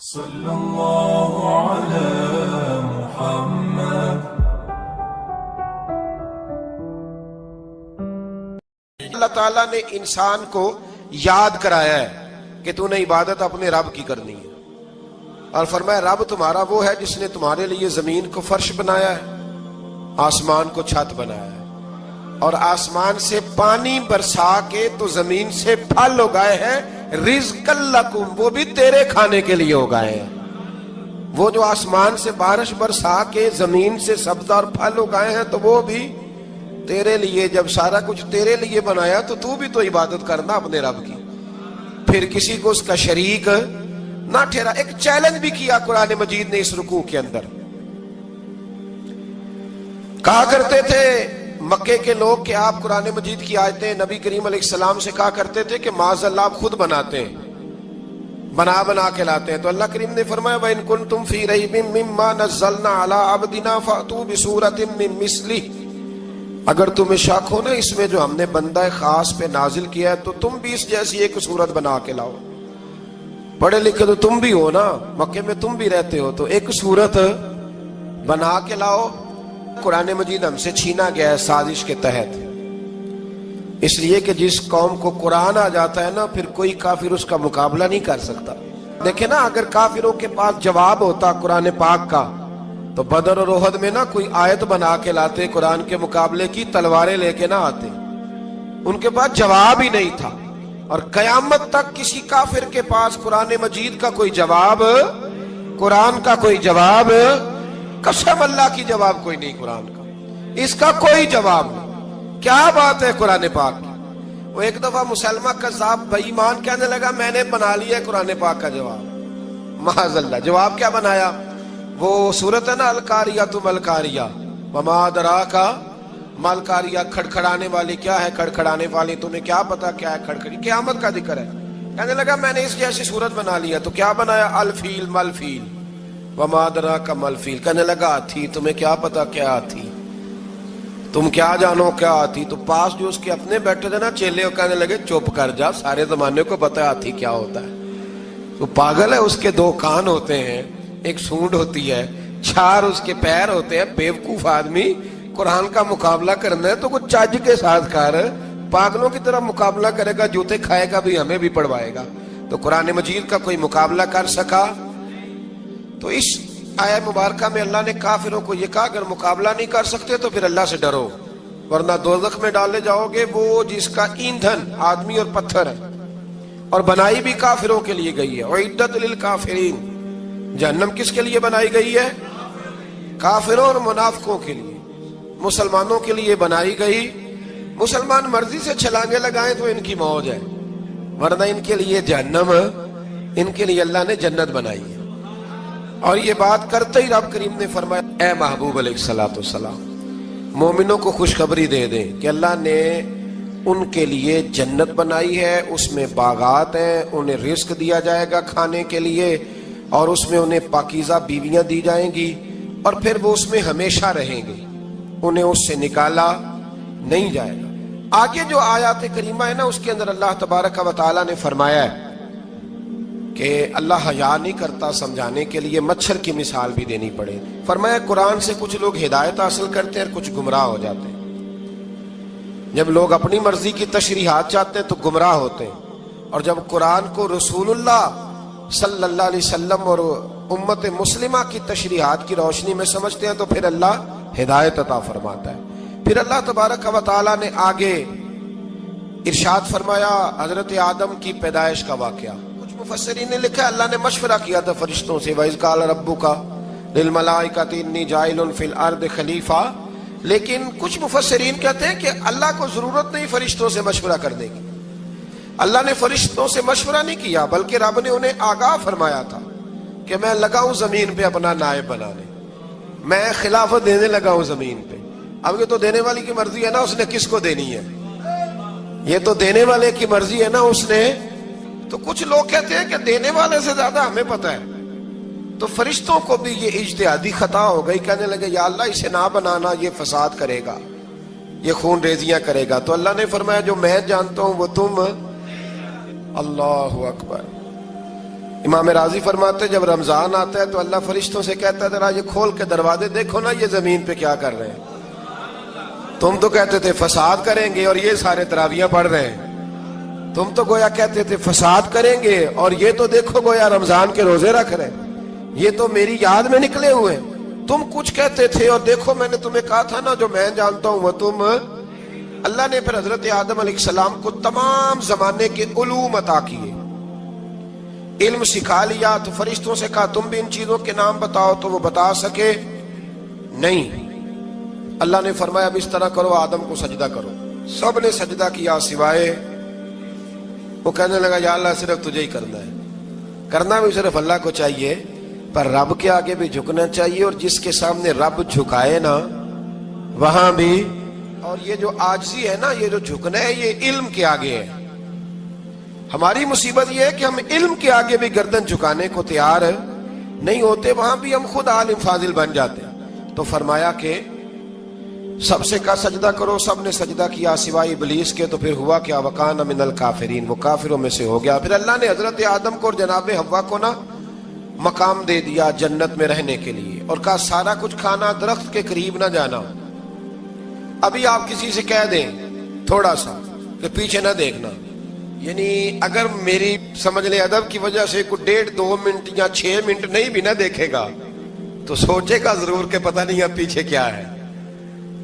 صلی اللہ علی محمد۔ اللہ تعالیٰ نے انسان کو یاد کرایا ہے کہ تو نے عبادت اپنے رب کی کرنی ہے، اور فرمایا رب تمہارا وہ ہے جس نے تمہارے لیے زمین کو فرش بنایا ہے، آسمان کو چھت بنایا ہے، اور آسمان سے پانی برسا کے تو زمین سے پھل اگائے ہیں، رزق لکم، وہ بھی تیرے کھانے کے لیے اگائے ہیں۔ وہ جو آسمان سے بارش برسا کے زمین سے سبز اور پھل اگائے ہیں تو وہ بھی تیرے لیے۔ جب سارا کچھ تیرے لیے بنایا تو بھی تو عبادت کرنا اپنے رب کی، پھر کسی کو اس کا شریک نہ ٹھہرا۔ ایک چیلنج بھی کیا قرآن مجید نے اس رکوع کے اندر، کہا کرتے تھے مکے کے لوگ کہ آپ قرآن مجید کی آیتیں نبی کریم علیہ السلام سے کہا کرتے تھے کہ معاذ اللہ آپ خود بناتے ہیں، بنا کے لاتے ہیں۔ تو اللہ کریم نے فرمایا وَإِن كُنتُمْ فِي رَيْبٍ مِّمَّا نَزَّلْنَا عَلَىٰ عَبْدِنَا فَأْتُوا بِسُورَةٍ مِّن مِّثْلِهِ، اگر تمہیں شک ہو نا اس میں جو ہم نے بندہ خاص پہ نازل کیا ہے تو تم بھی اس جیسی ایک صورت بنا کے لاؤ۔ پڑھے لکھے تو تم بھی ہو نا، مکے میں تم بھی رہتے ہو، تو ایک صورت بنا کے لاؤ۔ قرآن مجید ہم سے چھینا گیا ہے سازش کے تحت، اس لیے کہ جس قوم کو قرآن آ جاتا ہے نا پھر کوئی کافر اس کا مقابلہ نہیں کر سکتا۔ دیکھیں نا، اگر کافروں کے پاس جواب ہوتا قرآن پاک کا تو بدر اور احد میں نا کوئی آیت بنا کے لاتے، قرآن کے مقابلے کی تلواریں لے کے نہ آتے، ان کے پاس جواب ہی نہیں تھا۔ اور قیامت تک کسی کافر کے پاس قرآن مجید کا کوئی جواب، قرآن کا کوئی جواب، قسم اللہ کی جواب کوئی نہیں، قرآن کا اس کا کوئی جواب نہیں۔ کیا بات ہے قرآن پاک کی۔ وہ ایک دفعہ مسلمہ کذاب بے ایمان کہنے لگا میں نے بنا لیا ہے قرآن پاک کا جواب، معاذ اللہ۔ جواب کیا بنایا؟ وہ سورت ہے نا القاریۃ ما القاریۃ وما ادراک ما القاریۃ، کھڑکھڑانے والی کیا ہے، کھڑکھڑانے والی تمہیں کیا پتا کیا ہے کھڑکھڑی، قیامت کا ذکر ہے۔ کہنے لگا میں نے اس جیسی صورت بنا لیا، تو کیا بنایا؟ الفیل ملفیل وما ادراک ما الفیل، کہنے لگا ہاتھی، تمہیں کیا پتا کیا ہاتھی، تم کیا جانو کیا ہاتھی۔ تو پاس جو اس کے اپنے بیٹھے تھے نا چیلے، کہنے لگے چپ کر جا، سارے زمانے کو پتا ہے ہاتھی کیا ہوتا ہے۔ تو پاگل ہے، اس کے دو کان ہوتے ہیں، ایک سونڈ ہوتی ہے، چار اس کے پیر ہوتے ہیں۔ بیوقوف آدمی، قرآن کا مقابلہ کرنا ہے تو کچھ چج کے ساتھ کر، پاگلوں کی طرح مقابلہ کرے گا، جوتے کھائے گا بھی، ہمیں بھی پڑھوائے گا۔ تو قرآن مجید کا کوئی مقابلہ کر سکا؟ تو اس آیہ مبارکہ میں اللہ نے کافروں کو یہ کہا اگر مقابلہ نہیں کر سکتے تو پھر اللہ سے ڈرو، ورنہ دوزخ میں ڈالے جاؤ گے، وہ جس کا ایندھن آدمی اور پتھر ہے، اور بنائی بھی کافروں کے لیے گئی ہے۔ اعدت للکافرین، جہنم کس کے لیے بنائی گئی ہے؟ کافروں اور منافقوں کے لیے۔ مسلمانوں کے لیے بنائی گئی، مسلمان مرضی سے چھلانگے لگائیں تو ان کی موج ہے، ورنہ ان کے لیے جہنم، ان کے لیے اللہ نے جنت بنائی ہے۔ اور یہ بات کرتے ہی رب کریم نے فرمایا اے محبوب علیہ السلام، مومنوں کو خوشخبری دے دیں کہ اللہ نے ان کے لیے جنت بنائی ہے، اس میں باغات ہیں، انہیں رزق دیا جائے گا کھانے کے لیے، اور اس میں انہیں پاکیزہ بیویاں دی جائیں گی، اور پھر وہ اس میں ہمیشہ رہیں گے، انہیں اس سے نکالا نہیں جائے گا۔ آگے جو آیات کریمہ ہے نا اس کے اندر اللہ تبارک و تعالیٰ نے فرمایا ہے کہ اللہ حیا نہیں کرتا سمجھانے کے لیے، مچھر کی مثال بھی دینی پڑے۔ فرمایا قرآن سے کچھ لوگ ہدایت حاصل کرتے ہیں اور کچھ گمراہ ہو جاتے ہیں۔ جب لوگ اپنی مرضی کی تشریحات چاہتے ہیں تو گمراہ ہوتے ہیں، اور جب قرآن کو رسول اللہ صلی اللہ علیہ وسلم اور امت مسلمہ کی تشریحات کی روشنی میں سمجھتے ہیں تو پھر اللہ ہدایت عطا فرماتا ہے۔ پھر اللہ تبارک و تعالیٰ نے آگے ارشاد فرمایا حضرت آدم کی پیدائش کا واقعہ۔ مفسرین نے لکھا اللہ نے مشورہ کیا تھا فرشتوں سے، وَإِذْ قَالَ رَبُّكَ لِلْمَلَائِكَةِ إِنِّي جَاعِلٌ فِي الْأَرْضِ خَلِيفَةً، لیکن کچھ مفسرین کہتے ہیں کہ اللہ کو ضرورت نہیں فرشتوں سے مشورہ کرنے کی، اللہ نے فرشتوں سے مشورہ نہیں کیا، بلکہ رب نے انہیں آگاہ فرمایا تھا کہ میں لگا ہوں زمین پہ اپنا نائب بنانے، میں خلافت دینے لگا ہوں زمین پہ۔ اب یہ تو دینے والی کی مرضی ہے نا اس نے کس کو دینی ہے، یہ تو دینے والے کی مرضی ہے نا اس نے۔ تو کچھ لوگ کہتے ہیں کہ دینے والے سے زیادہ ہمیں پتہ ہے، تو فرشتوں کو بھی یہ اجتہادی خطا ہو گئی، کہنے لگے یا اللہ اسے نہ بنانا، یہ فساد کرے گا، یہ خون ریزیاں کرے گا۔ تو اللہ نے فرمایا جو میں جانتا ہوں وہ تم، اللہ اکبر، امام راضی فرماتے جب رمضان آتا ہے تو اللہ فرشتوں سے کہتا ہے ذرا یہ کھول کے دروازے دیکھو نا یہ زمین پہ کیا کر رہے ہیں. تم تو کہتے تھے فساد کریں گے اور یہ سارے تراویحاں پڑھ رہے ہیں. تم تو گویا کہتے تھے فساد کریں گے اور یہ تو دیکھو گویا رمضان کے روزے رکھ رہے ہیں. یہ تو میری یاد میں نکلے ہوئے ہیں. تم کچھ کہتے تھے اور دیکھو میں نے تمہیں کہا تھا نا جو میں جانتا ہوں وہ تم. اللہ نے پھر حضرت آدم علیہ السلام کو تمام زمانے کے علوم عطا کیے, علم سکھا لیا. تو فرشتوں سے کہا تم بھی ان چیزوں کے نام بتاؤ, تو وہ بتا سکے نہیں. اللہ نے فرمایا اب اس طرح کرو آدم کو سجدہ کرو. سب نے سجدہ کیا سوائے وہ. کہنے لگا یا اللہ صرف تجھے ہی کرنا ہے. کرنا بھی صرف اللہ کو چاہیے پر رب کے آگے بھی جھکنا چاہیے, اور جس کے سامنے رب جھکائے نا وہاں بھی. اور یہ جو عاجزی ہے نا, یہ جو جھکنا ہے یہ علم کے آگے ہے. ہماری مصیبت یہ ہے کہ ہم علم کے آگے بھی گردن جھکانے کو تیار نہیں ہوتے, وہاں بھی ہم خود عالم فاضل بن جاتے ہیں. تو فرمایا کہ سب سے کہا سجدہ کرو. سب نے سجدہ کیا سوائے ابلیس کے. تو پھر ہوا کیا وکان من الکافرین, وہ کافروں میں سے ہو گیا. پھر اللہ نے حضرت آدم کو اور جناب حوا کو نا مقام دے دیا جنت میں رہنے کے لیے, اور کہا سارا کچھ کھانا, درخت کے قریب نہ جانا. ابھی آپ کسی سے کہہ دیں تھوڑا سا کہ پیچھے نہ دیکھنا, یعنی اگر میری سمجھ لیں ادب کی وجہ سے کوئی 1.5-2 منٹ یا 6 منٹ نہیں بھی نہ دیکھے گا تو سوچے گا ضرور کہ پتہ نہیں اب پیچھے کیا ہے,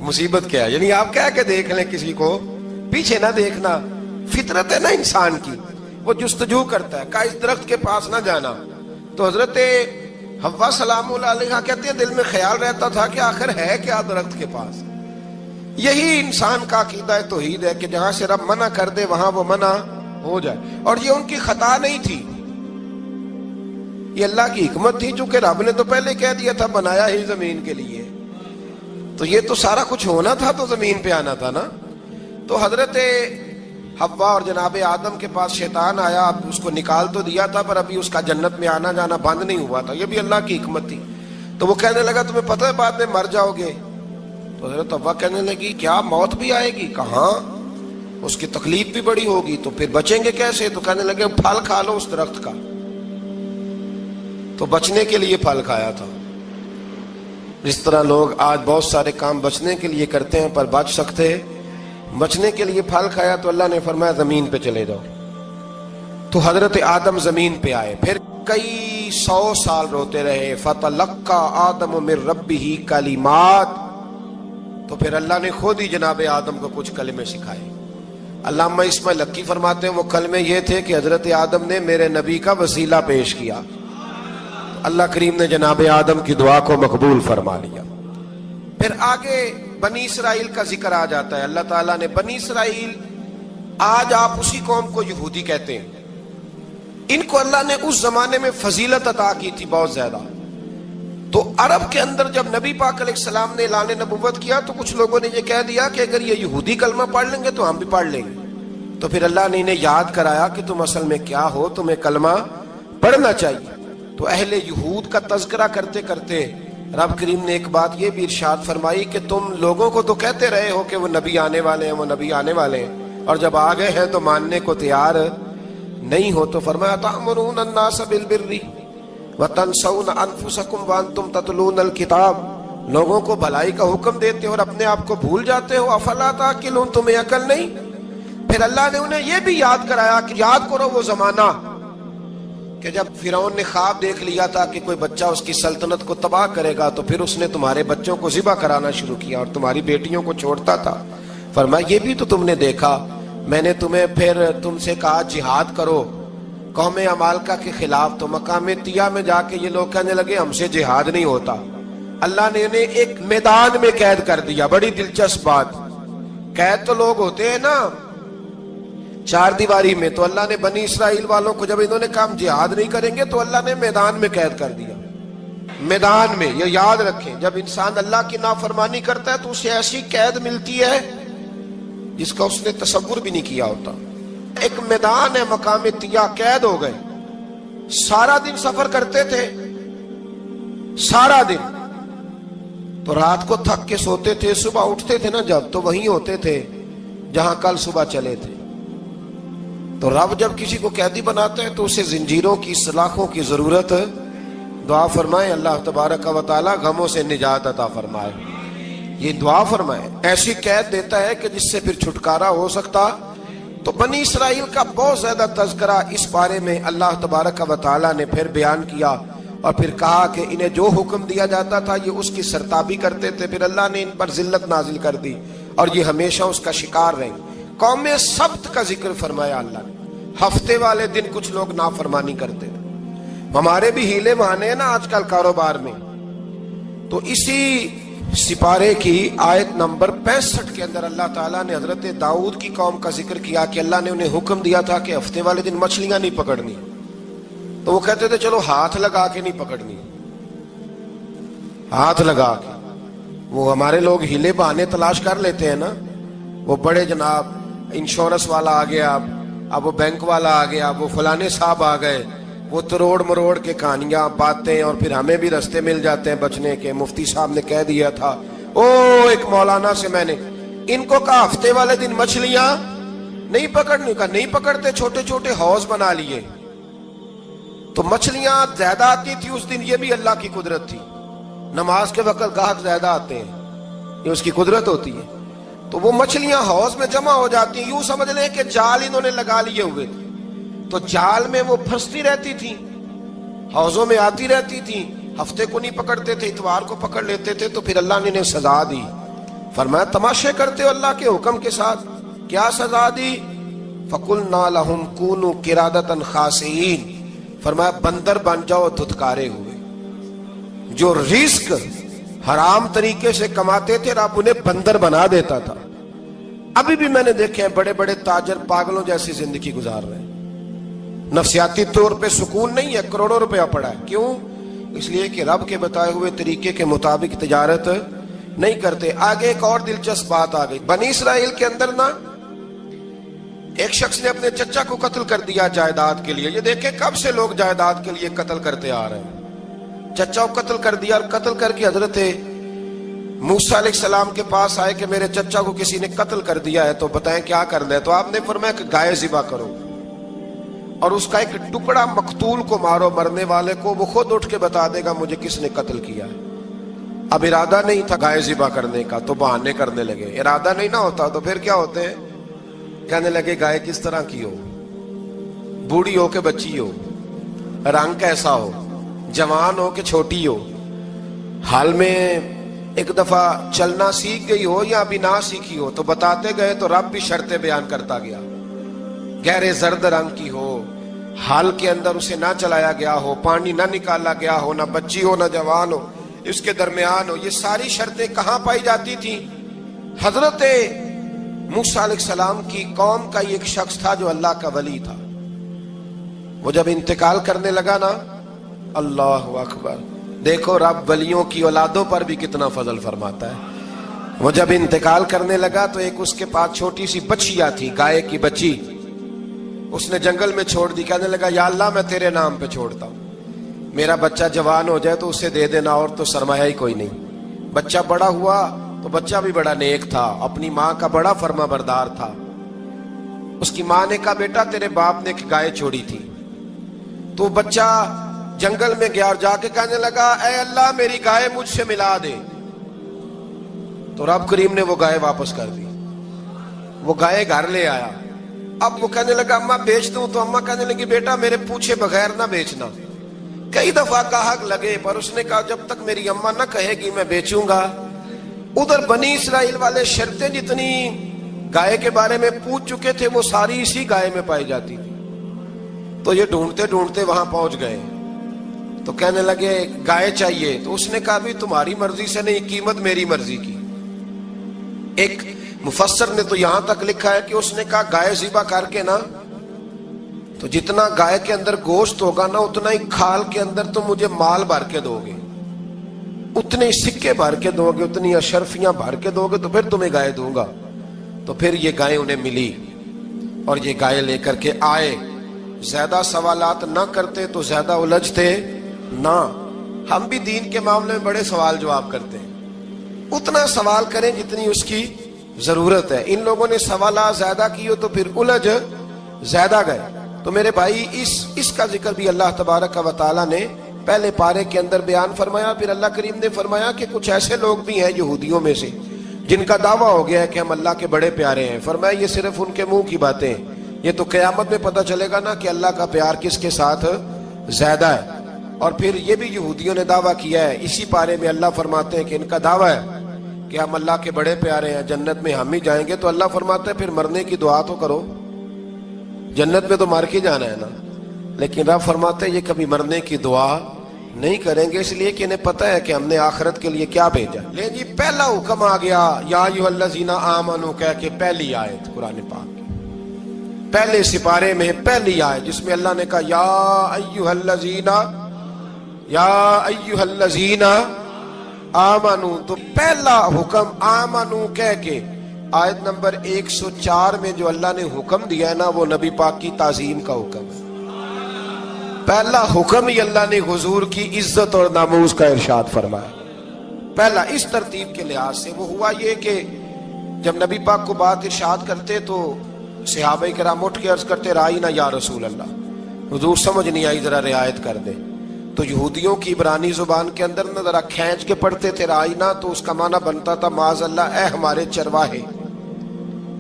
مصیبت کیا ہے. یعنی آپ کہہ کے دیکھ لیں کسی کو پیچھے نہ دیکھنا. فطرت ہے نا انسان کی, وہ جستجو کرتا ہے. کہا اس درخت کے پاس نہ جانا. تو حضرت حوا سلام اللہ علیہ کہتے ہیں دل میں خیال رہتا تھا کہ آخر ہے کیا درخت کے پاس. یہی انسان کا عقیدہ توحید ہے کہ جہاں سے رب منع کر دے وہاں وہ منع ہو جائے. اور یہ ان کی خطا نہیں تھی, یہ اللہ کی حکمت تھی, چونکہ رب نے تو پہلے کہہ دیا تھا بنایا ہی زمین کے لیے, تو یہ تو سارا کچھ ہونا تھا تو زمین پہ آنا تھا نا. تو حضرت حوا اور جناب آدم کے پاس شیطان آیا. اب اس کو نکال تو دیا تھا پر ابھی اس کا جنت میں آنا جانا بند نہیں ہوا تھا, یہ بھی اللہ کی حکمت تھی. تو وہ کہنے لگا تمہیں پتہ ہے بعد میں مر جاؤ گے. تو حضرت حوا کہنے لگی کیا موت بھی آئے گی؟ کہاں, اس کی تکلیف بھی بڑی ہوگی, تو پھر بچیں گے کیسے؟ تو کہنے لگے پھل کھا لو اس درخت کا. تو بچنے کے لیے پھل کھایا تھا. جس طرح لوگ آج بہت سارے کام بچنے کے لیے کرتے ہیں پر بچ سکتے, بچنے کے لیے پھل کھایا. تو اللہ نے فرمایا زمین پہ چلے جاؤ. تو حضرت آدم زمین پہ آئے. پھر کئی 100 سال روتے رہے. فَتَلَقَّى آدَمُ مِن رَبِّهِ کَلِمَاتٍ. تو پھر اللہ نے خود ہی جناب آدم کو کچھ کلمے سکھائے. علامہ اسماعیل لکی فرماتے ہیں وہ کلمے یہ تھے کہ حضرت آدم نے میرے نبی کا وسیلہ پیش کیا. اللہ کریم نے جناب آدم کی دعا کو مقبول فرما لیا. پھر آگے بنی اسرائیل کا ذکر آ جاتا ہے. اللہ تعالیٰ نے بنی اسرائیل, آج آپ اسی قوم کو یہودی کہتے ہیں, ان کو اللہ نے اس زمانے میں فضیلت عطا کی تھی بہت زیادہ. تو عرب کے اندر جب نبی پاک علیہ السلام نے اعلان نبوت کیا تو کچھ لوگوں نے یہ کہہ دیا کہ اگر یہ یہودی کلمہ پڑھ لیں گے تو ہم بھی پڑھ لیں گے. تو پھر اللہ نے انہیں یاد کرایا کہ تم اصل میں کیا ہو, تمہیں کلمہ پڑھنا چاہیے. تو اہل یہود کا تذکرہ کرتے کرتے رب کریم نے ایک بات یہ بھی ارشاد فرمائی کہ تم لوگوں کو تو کہتے رہے ہو کہ وہ نبی آنے والے ہیں, وہ نبی آنے والے ہیں, اور جب آ گئے ہیں تو ماننے کو تیار نہیں ہو. تو فرمایا تأمرون الناس بالبر وَتَنْسَوْنَ أَنفُسَكُمْ وَأَنْتُمْ تَتْلُونَ الْكِتَابَ. لوگوں کو بھلائی کا حکم دیتے ہو اور اپنے آپ کو بھول جاتے ہو. افلا تعقلون, تمہیں عقل نہیں؟ پھر اللہ نے انہیں یہ بھی یاد کرایا کہ یاد کرو وہ زمانہ کہ جب فرعون نے خواب دیکھ لیا تھا کہ کوئی بچہ اس کی سلطنت کو تباہ کرے گا, تو پھر اس نے تمہارے بچوں کو ذبح کرانا شروع کیا اور تمہاری بیٹیوں کو چھوڑتا تھا. فرمایا یہ بھی تو تم نے دیکھا. میں نے تمہیں پھر تم سے کہا جہاد کرو قوم عمالقہ کے خلاف, تو مقام طیہ میں جا کے یہ لوگ کہنے لگے ہم سے جہاد نہیں ہوتا. اللہ نے انہیں ایک میدان میں قید کر دیا. بڑی دلچسپ بات, قید تو لوگ ہوتے ہیں نا 4 دیواری میں, تو اللہ نے بنی اسرائیل والوں کو جب انہوں نے کہا جہاد نہیں کریں گے تو اللہ نے میدان میں قید کر دیا. میدان میں, یہ یاد رکھیں, جب انسان اللہ کی نافرمانی کرتا ہے تو اسے ایسی قید ملتی ہے جس کا اس نے تصور بھی نہیں کیا ہوتا. ایک میدان ہے مقام طیہ, قید ہو گئے. سارا دن سفر کرتے تھے, سارا دن. تو رات کو تھک کے سوتے تھے, صبح اٹھتے تھے نا جب, تو وہیں ہوتے تھے جہاں کل صبح چلے تھے. تو رب جب کسی کو قیدی بناتا ہے تو اسے زنجیروں کی سلاخوں کی ضرورت ہے. دعا فرمائیں اللہ تبارک و تعالی غموں سے نجات عطا فرمائے. یہ دعا فرمائیں. ایسی قید دیتا ہے کہ جس سے پھر چھٹکارا ہو سکتا. تو بنی اسرائیل کا بہت زیادہ تذکرہ اس بارے میں اللہ تبارک و تعالی نے پھر بیان کیا اور پھر کہا کہ انہیں جو حکم دیا جاتا تھا یہ اس کی سرتابی کرتے تھے. پھر اللہ نے ان پر ذلت نازل کر دی اور یہ ہمیشہ اس کا شکار رہیں. قوم سبت کا ذکر فرمایا اللہ نے. ہفتے والے دن کچھ لوگ نافرمانی کرتے تھے. ہمارے بھی ہیلے بہانے ہیں نا آج کل کاروبار میں. تو اسی سپارے کی آیت نمبر 65 کے اندر اللہ تعالیٰ نے حضرت داؤد کی قوم کا ذکر کیا کہ اللہ نے انہیں حکم دیا تھا کہ ہفتے والے دن مچھلیاں نہیں پکڑنی. تو وہ کہتے تھے چلو ہاتھ لگا کے نہیں پکڑنی, ہاتھ لگا کے. وہ ہمارے لوگ ہیلے بہانے تلاش کر لیتے ہیں نا. وہ بڑے جناب انشورنس والا آ گیا, اب وہ بینک والا آ گیا, وہ فلانے صاحب آ گئے, وہ تروڑ مروڑ کے کہانیاں باتیں, اور پھر ہمیں بھی رستے مل جاتے ہیں بچنے کے. مفتی صاحب نے کہہ دیا تھا, ایک مولانا سے میں نے ان کو کہا ہفتے والے دن مچھلیاں نہیں پکڑنے کا. نہیں پکڑتے, چھوٹے چھوٹے حوض بنا لیے. تو مچھلیاں زیادہ آتی تھی اس دن. یہ بھی اللہ کی قدرت تھی. نماز کے وقت گاہک زیادہ آتے ہیں, یہ اس کی قدرت ہوتی ہے. تو وہ مچھلیاں حوض میں جمع ہو جاتی ہیں. یوں سمجھ لیں کہ جال انہوں نے لگا لیے ہوئے تھے. تو جال میں وہ پھنستی رہتی تھی, حوضوں میں آتی رہتی تھی. ہفتے کو نہیں پکڑتے تھے, اتوار کو پکڑ لیتے تھے. تو پھر اللہ نے انہیں سزا دی. فرمایا تماشے کرتے ہو اللہ کے حکم کے ساتھ. کیا سزا دی؟ فَقُلْنَا لَهُمْ كُونُوا قِرَادَةً خَاسِئِينَ. فرمایا بندر بن جاؤ دھتکارے ہوئے. جو رزق حرام طریقے سے کماتے تھے رب انہیں بندر بنا دیتا تھا. ابھی بھی میں نے دیکھے ہیں بڑے بڑے تاجر پاگلوں جیسی زندگی گزار رہے ہیں. نفسیاتی طور پہ سکون نہیں ہے, کروڑوں روپیہ پڑا ہے. کیوں؟ اس لیے کہ رب کے بتائے ہوئے طریقے کے مطابق تجارت نہیں کرتے. آگے ایک اور دلچسپ بات آ گئی. بنی اسرائیل کے اندر نا ایک شخص نے اپنے چچا کو قتل کر دیا جائیداد کے لیے. یہ دیکھیں کب سے لوگ جائیداد کے لیے قتل کرتے آ رہے ہیں. چچا کو قتل کر دیا, اور قتل کر کے حضرت موسیٰ علیہ السلام کے پاس آئے کہ میرے چچا کو کسی نے قتل کر دیا ہے, تو بتائیں کیا کرنا ہے. تو آپ نے فرمایا کہ گائے ذبح کرو اور اس کا ایک ٹکڑا مقتول کو مارو, مرنے والے کو. وہ خود اٹھ کے بتا دے گا مجھے کس نے قتل کیا ہے. اب ارادہ نہیں تھا گائے ذبح کرنے کا تو بہانے کرنے لگے. ارادہ نہیں نہ ہوتا تو پھر کیا ہوتے ہیں, کہنے لگے گائے کس طرح کی ہو, بوڑھی ہو کہ بچی ہو, رنگ کیسا ہو, جوان ہو کہ چھوٹی ہو, حال میں ایک دفعہ چلنا سیکھ گئی ہو یا ابھی نہ سیکھی ہو. تو بتاتے گئے تو رب بھی شرطیں بیان کرتا گیا. گہرے زرد رنگ کی ہو, حال کے اندر اسے نہ چلایا گیا ہو, پانی نہ نکالا گیا ہو, نہ بچی ہو نہ جوان ہو, اس کے درمیان ہو. یہ ساری شرطیں کہاں پائی جاتی تھی؟ حضرت موسیٰ علیہ السلام کی قوم کا ایک شخص تھا جو اللہ کا ولی تھا. وہ جب انتقال کرنے لگا نا, اللہ اکبر, دیکھو رب ولیوں کی اولادوں پر بھی کتنا فضل فرماتا ہے. وہ جب انتقال کرنے لگا تو ایک اس کے پاس چھوٹی سی بچیا تھی, گائے کی بچی. اس نے جنگل میں چھوڑ دی. کہنے لگا یا اللہ میں تیرے نام پہ چھوڑتا ہوں, میرا بچہ جوان ہو جائے تو اسے دے دینا, اور تو سرمایہ ہی کوئی نہیں. بچہ بڑا ہوا تو بچہ بھی بڑا نیک تھا, اپنی ماں کا بڑا فرما بردار تھا. اس کی ماں نے کہا بیٹا تیرے باپ نے ایک گائے چھوڑی تھی. تو بچہ جنگل میں گیا اور جا کے کہنے لگا اے اللہ میری گائے مجھ سے ملا دے. تو رب کریم نے وہ گائے واپس کر دی. وہ گائے گھر لے آیا. اب وہ کہنے لگا اماں بیچ دوں. تو اماں کہنے لگی بیٹا میرے پوچھے بغیر نہ بیچنا. کئی دفعہ گاہک لگے پر اس نے کہا جب تک میری اماں نہ کہے گی میں بیچوں گا. ادھر بنی اسرائیل والے شرطیں جتنی گائے کے بارے میں پوچھ چکے تھے وہ ساری اسی گائے میں پائی جاتی تھی. تو یہ ڈھونڈتے ڈھونڈتے وہاں پہنچ گئے. تو کہنے لگے گائے چاہیے. تو اس نے کہا بھی تمہاری مرضی سے نہیں, قیمت میری مرضی کی. ایک مفسر نے تو یہاں تک لکھا ہے کہ اس نے کہا گائے ذبح کر کے نا تو جتنا گائے کے اندر گوشت ہوگا نا اتنا ہی کھال کے اندر تو مجھے مال بھر کے دو گے, اتنے ہی سکے بھر کے دو گے, اتنی اشرفیاں بھر کے دو گے تو پھر تمہیں گائے دوں گا. تو پھر یہ گائے انہیں ملی اور یہ گائے لے کر کے آئے. زیادہ سوالات نہ کرتے تو زیادہ الجھتے نہ. ہم بھی دین کے معاملے میں بڑے سوال جواب کرتے ہیں, اتنا سوال کریں جتنی اس کی ضرورت ہے. ان لوگوں نے سوالات زیادہ کی ہو تو پھر الجھ زیادہ گئے. تو میرے بھائی اس کا ذکر بھی اللہ تبارک و تعالیٰ نے پہلے پارے کے اندر بیان فرمایا. پھر اللہ کریم نے فرمایا کہ کچھ ایسے لوگ بھی ہیں یہودیوں میں سے جن کا دعویٰ ہو گیا ہے کہ ہم اللہ کے بڑے پیارے ہیں. فرمایا یہ صرف ان کے منہ کی باتیں ہیں, یہ تو قیامت میں پتہ چلے گا نا کہ اللہ کا پیار کس کے ساتھ زیادہ ہے. اور پھر یہ بھی یہودیوں نے دعویٰ کیا ہے, اسی پارے میں اللہ فرماتے ہیں کہ ان کا دعویٰ ہے کہ ہم اللہ کے بڑے پیارے ہیں, جنت میں ہم ہی جائیں گے. تو اللہ فرماتے ہیں پھر مرنے کی دعا تو کرو, جنت میں تو مر کے جانا ہے نا. لیکن رب فرماتے ہیں یہ کبھی مرنے کی دعا نہیں کریں گے, اس لیے کہ انہیں پتہ ہے کہ ہم نے آخرت کے لیے کیا بھیجا. لے جی پہلا حکم آ گیا یا ایھا الذین آمنوا کہہ کے, پہلی آیت قرآن پاک پہلے سپارے میں پہلی آیت جس میں اللہ نے کہا یا ایھا الذین آمنوا. تو پہلا حکم آمنو کہہ کے آیت نمبر 104 میں جو اللہ نے حکم دیا ہے نا, وہ نبی پاک کی تعظیم کا حکم ہے. پہلا حکم ہی اللہ نے حضور کی عزت اور ناموس کا ارشاد فرمایا. پہلا اس ترتیب کے لحاظ سے وہ ہوا یہ کہ جب نبی پاک کو بات ارشاد کرتے تو صحابہ کرام اٹھ کے عرض کرتے رائینا یا رسول اللہ, حضور سمجھ نہیں آئی ذرا رعایت کر دے. تو یہودیوں کی عبرانی زبان کے اندر نہ ذرا کھینچ کے پڑھتے تھے رائینا, تو اس کا معنی بنتا تھا معاذ اللہ اے ہمارے چرواہے.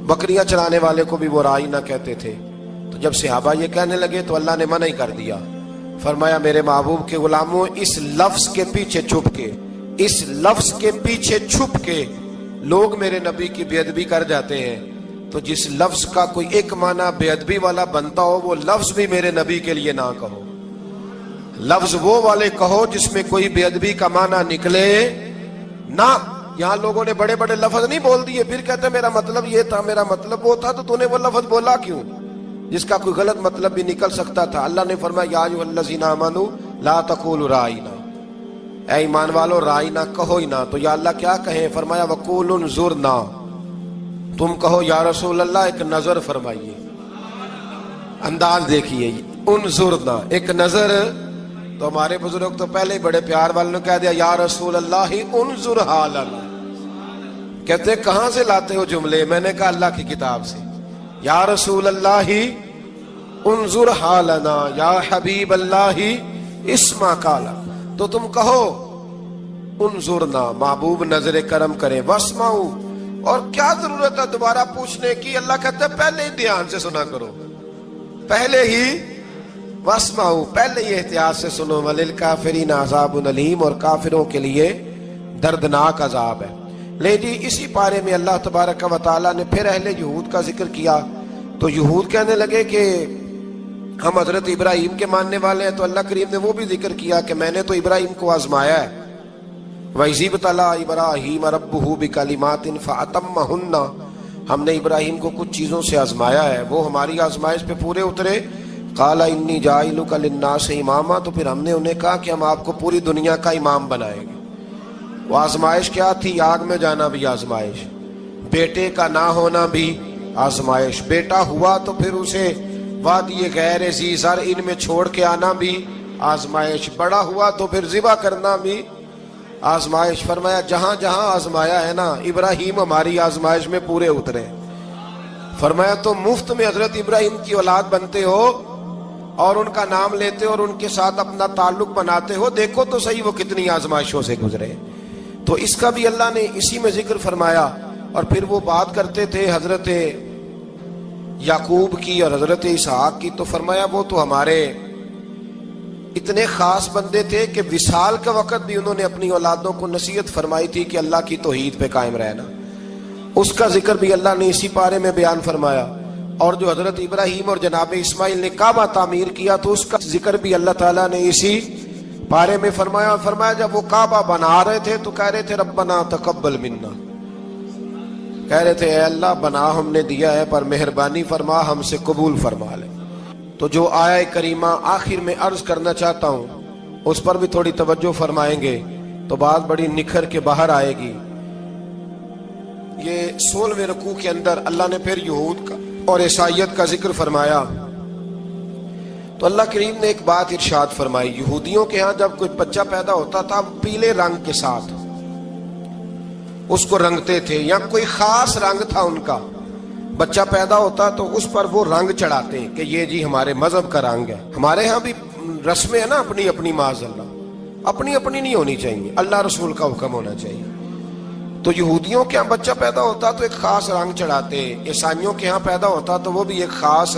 بکریاں چرانے والے کو بھی وہ رائینا کہتے تھے. تو جب صحابہ یہ کہنے لگے تو اللہ نے منع ہی کر دیا. فرمایا میرے محبوب کے غلاموں, اس لفظ کے پیچھے چھپ کے, اس لفظ کے پیچھے چھپ کے لوگ میرے نبی کی بے ادبی کر جاتے ہیں. تو جس لفظ کا کوئی ایک معنی بے ادبی والا بنتا ہو وہ لفظ بھی میرے نبی کے لیے نہ کہو. لفظ وہ والے کہو جس میں کوئی بے ادبی کا معنی نکلے نہ. یہاں لوگوں نے بڑے بڑے لفظ نہیں بول دیے, پھر کہتے میرا مطلب یہ تھا, میرا مطلب وہ تھا. تو نے وہ لفظ بولا کیوں جس کا کوئی غلط مطلب بھی نکل سکتا تھا؟ اللہ نے فرمایا یا ایھا الذین آمنوا لا تقولوا رائینا, اے ایمان والو رائینا کہو ہی نہ. تو یا اللہ کیا کہیں؟ فرمایا وقولوا انظرنا, تم کہو یا رسول اللہ ایک نظر فرمائیے. انداز دیکھیے, انظرنا ایک نظر. تو ہمارے بزرگ تو پہلے ہی بڑے پیار والوں نے کہہ دیا یا رسول اللہ انظر حالنا. کہتے کہاں سے لاتے ہو جملے؟ میں نے کہا اللہ کی کتاب سے. یا رسول اللہ انظر حالنا یا حبیب اللہ اسما قالا. تو تم کہو انظرنا, محبوب نظر کرم کریں, واسمعوا, اور کیا ضرورت ہے دوبارہ پوچھنے کی؟ اللہ کہتا ہے پہلے ہی دھیان سے سنا کرو, پہلے ہی واسمعوا, پہلے ہی احتیاط سے سنو. وللکافرین عذاب علیم, اور کافروں کے لیے دردناک عذاب ہے. لے جی اسی پارے میں اللہ تبارک و تعالیٰ نے پھر اہل یہود کا ذکر کیا. تو یہود کہنے لگے کہ ہم حضرت ابراہیم کے ماننے والے ہیں. تو اللہ کریم نے وہ بھی ذکر کیا کہ میں نے تو ابراہیم کو آزمایا ہے. وَإِذِ ابْتَلَىٰ إِبْرَاهِيمَ رَبُّهُ بِكَلِمَاتٍ فَأَتَمَّهُنَّ, ہم نے ابراہیم کو کچھ چیزوں سے آزمایا ہے, وہ ہماری آزمائش پہ پورے اترے. قَالَ إِنِّي جَاعِلُكَ لِلنَّاسِ إِمَامًا, تو پھر ہم نے انہیں کہا کہ ہم آپ کو پوری دنیا کا امام بنائیں گے. وہ آزمائش کیا تھی؟ آگ میں جانا بھی آزمائش, بیٹے کا نہ ہونا بھی آزمائش, بیٹا ہوا تو پھر اسے وادی غیر ذی زرع ان میں چھوڑ کے آنا بھی آزمائش, بڑا ہوا تو پھر ذبح کرنا بھی آزمائش. فرمایا جہاں جہاں آزمایا ہے نا, ابراہیم ہماری آزمائش میں پورے اترے. فرمایا تو مفت میں حضرت ابراہیم کی اولاد بنتے ہو اور ان کا نام لیتے ہو اور ان کے ساتھ اپنا تعلق بناتے ہو, دیکھو تو صحیح وہ کتنی آزمائشوں سے گزرے. تو اس کا بھی اللہ نے اسی میں ذکر فرمایا. اور پھر وہ بات کرتے تھے حضرت یعقوب کی اور حضرت اسحاق کی. تو فرمایا وہ تو ہمارے اتنے خاص بندے تھے کہ وصال کا وقت بھی انہوں نے اپنی اولادوں کو نصیحت فرمائی تھی کہ اللہ کی توحید پہ قائم رہنا. اس کا ذکر بھی اللہ نے اسی پارے میں بیان فرمایا. اور جو حضرت ابراہیم اور جناب اسماعیل نے کعبہ تعمیر کیا تو اس کا ذکر بھی اللہ تعالیٰ نے اسی پارے میں فرمایا. فرمایا جب وہ کعبہ بنا رہے تھے تو کہہ رہے تھے ربنا تقبل منا, کہہ رہے تھے اے اللہ بنا ہم نے دیا ہے پر مہربانی فرما ہم سے قبول فرما لے. تو جو آیہ کریمہ آخر میں عرض کرنا چاہتا ہوں اس پر بھی تھوڑی توجہ فرمائیں گے تو بات بڑی نکھر کے باہر آئے گی. یہ 16ویں رکوع کے اندر اللہ نے پھر یہود کا اور عیسائیت کا ذکر فرمایا. تو اللہ کریم نے ایک بات ارشاد فرمائی. یہودیوں کے ہاں جب کوئی بچہ پیدا ہوتا تھا پیلے رنگ کے ساتھ اس کو رنگتے تھے, یا کوئی خاص رنگ تھا ان کا بچہ پیدا ہوتا تو اس پر وہ رنگ چڑھاتے ہیں کہ یہ جی ہمارے مذہب کا رنگ ہے. ہمارے ہاں بھی رسمیں ہیں نا اپنی اپنی، معاذ اللہ اپنی اپنی نہیں ہونی چاہیے، اللہ رسول کا حکم ہونا چاہیے. تو یہودیوں کے ہاں بچہ پیدا ہوتا تو ایک خاص رنگ چڑھاتے، عیسائیوں کے ہاں پیدا ہوتا تو وہ بھی ایک خاص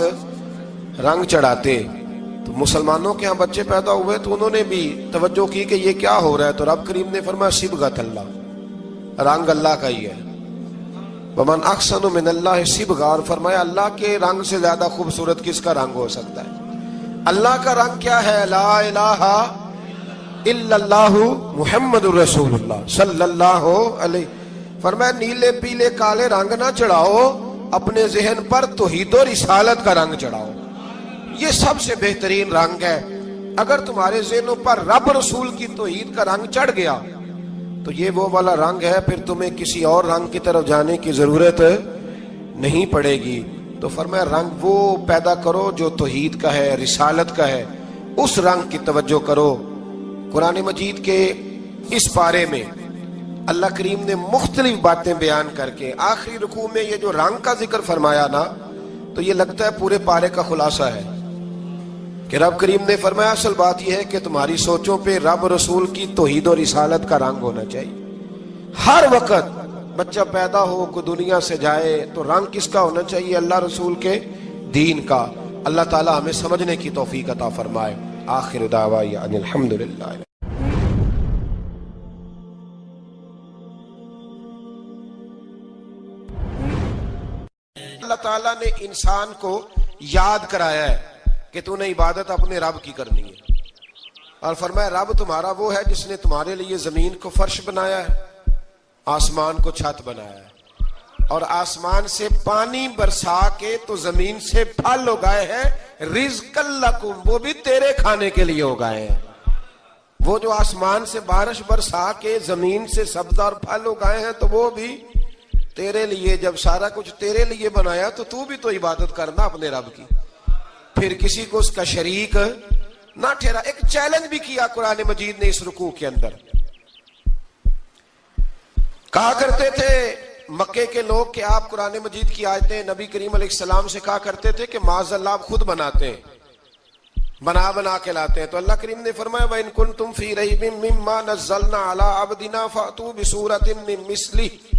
رنگ چڑھاتے. تو مسلمانوں کے ہاں بچے پیدا ہوئے تو انہوں نے بھی توجہ کی کہ یہ کیا ہو رہا ہے، تو رب کریم نے فرمایا صبغۃ اللہ، رنگ اللہ کا ہی ہے. ومن احسن من اللہ صبغہ، اور فرمایا اللہ کے رنگ سے زیادہ خوبصورت کس کا رنگ ہو سکتا ہے. اللہ کا رنگ کیا ہے؟ لا الہ الا اللہ محمد الرسول اللہ صلی اللہ علیہ. فرمایا نیلے پیلے کالے رنگ نہ چڑھاؤ، اپنے ذہن پر توحید و رسالت کا رنگ چڑھاؤ. یہ سب سے بہترین رنگ ہے. اگر تمہارے ذہنوں پر رب رسول کی توحید کا رنگ چڑھ گیا تو یہ وہ والا رنگ ہے، پھر تمہیں کسی اور رنگ کی طرف جانے کی ضرورت نہیں پڑے گی. تو فرمایا رنگ وہ پیدا کرو جو توحید کا ہے، رسالت کا ہے، اس رنگ کی توجہ کرو. قرآن مجید کے اس پارے میں اللہ کریم نے مختلف باتیں بیان کر کے آخری رکوع میں یہ جو رنگ کا ذکر فرمایا نا، تو یہ لگتا ہے پورے پارے کا خلاصہ ہے کہ رب کریم نے فرمایا اصل بات یہ ہے کہ تمہاری سوچوں پہ رب رسول کی توحید و رسالت کا رنگ ہونا چاہیے. ہر وقت بچہ پیدا ہو کو دنیا سے جائے تو رنگ کس کا ہونا چاہیے؟ اللہ رسول کے دین کا. اللہ تعالی ہمیں سمجھنے کی توفیق عطا فرمائے. آخر دعوانا ان الحمدللہ. اللہ تعالیٰ نے انسان کو یاد کرایا ہے کہ تو نے عبادت اپنے رب کی کرنی ہے، اور فرمایا رب تمہارا وہ ہے جس نے تمہارے لیے زمین کو فرش بنایا ہے، آسمان کو چھت بنایا ہے، اور آسمان سے پانی برسا کے تو زمین سے پھل اگائے ہیں، رزق لکم، وہ بھی تیرے کھانے کے لیے اگائے ہیں. وہ جو آسمان سے بارش برسا کے زمین سے سبز اور پھل اگائے ہیں تو وہ بھی تیرے لیے. جب سارا کچھ تیرے لیے بنایا تو بھی تو عبادت کرنا اپنے رب کی، پھر کسی کو اس کا شریک نہ ٹھہرا. ایک چیلنج بھی کیا قرآن مجید نے اس رکوع کے اندر. کہا کرتے تھے مکے کے لوگ کہ آپ قرآن مجید کی آیتیں نبی کریم علیہ السلام سے کہا کرتے تھے کہ معاذ اللہ آپ خود بناتے ہیں، بنا کے لاتے ہیں. تو اللہ کریم نے فرمایا وَإِن كُنتُمْ فِي رَيْبٍ مِّمَّا نَزَّلْنَا عَلَىٰ عَبْدِنَا فَأْتُوا بِسُورَةٍ مِّن مِّثْلِهِ،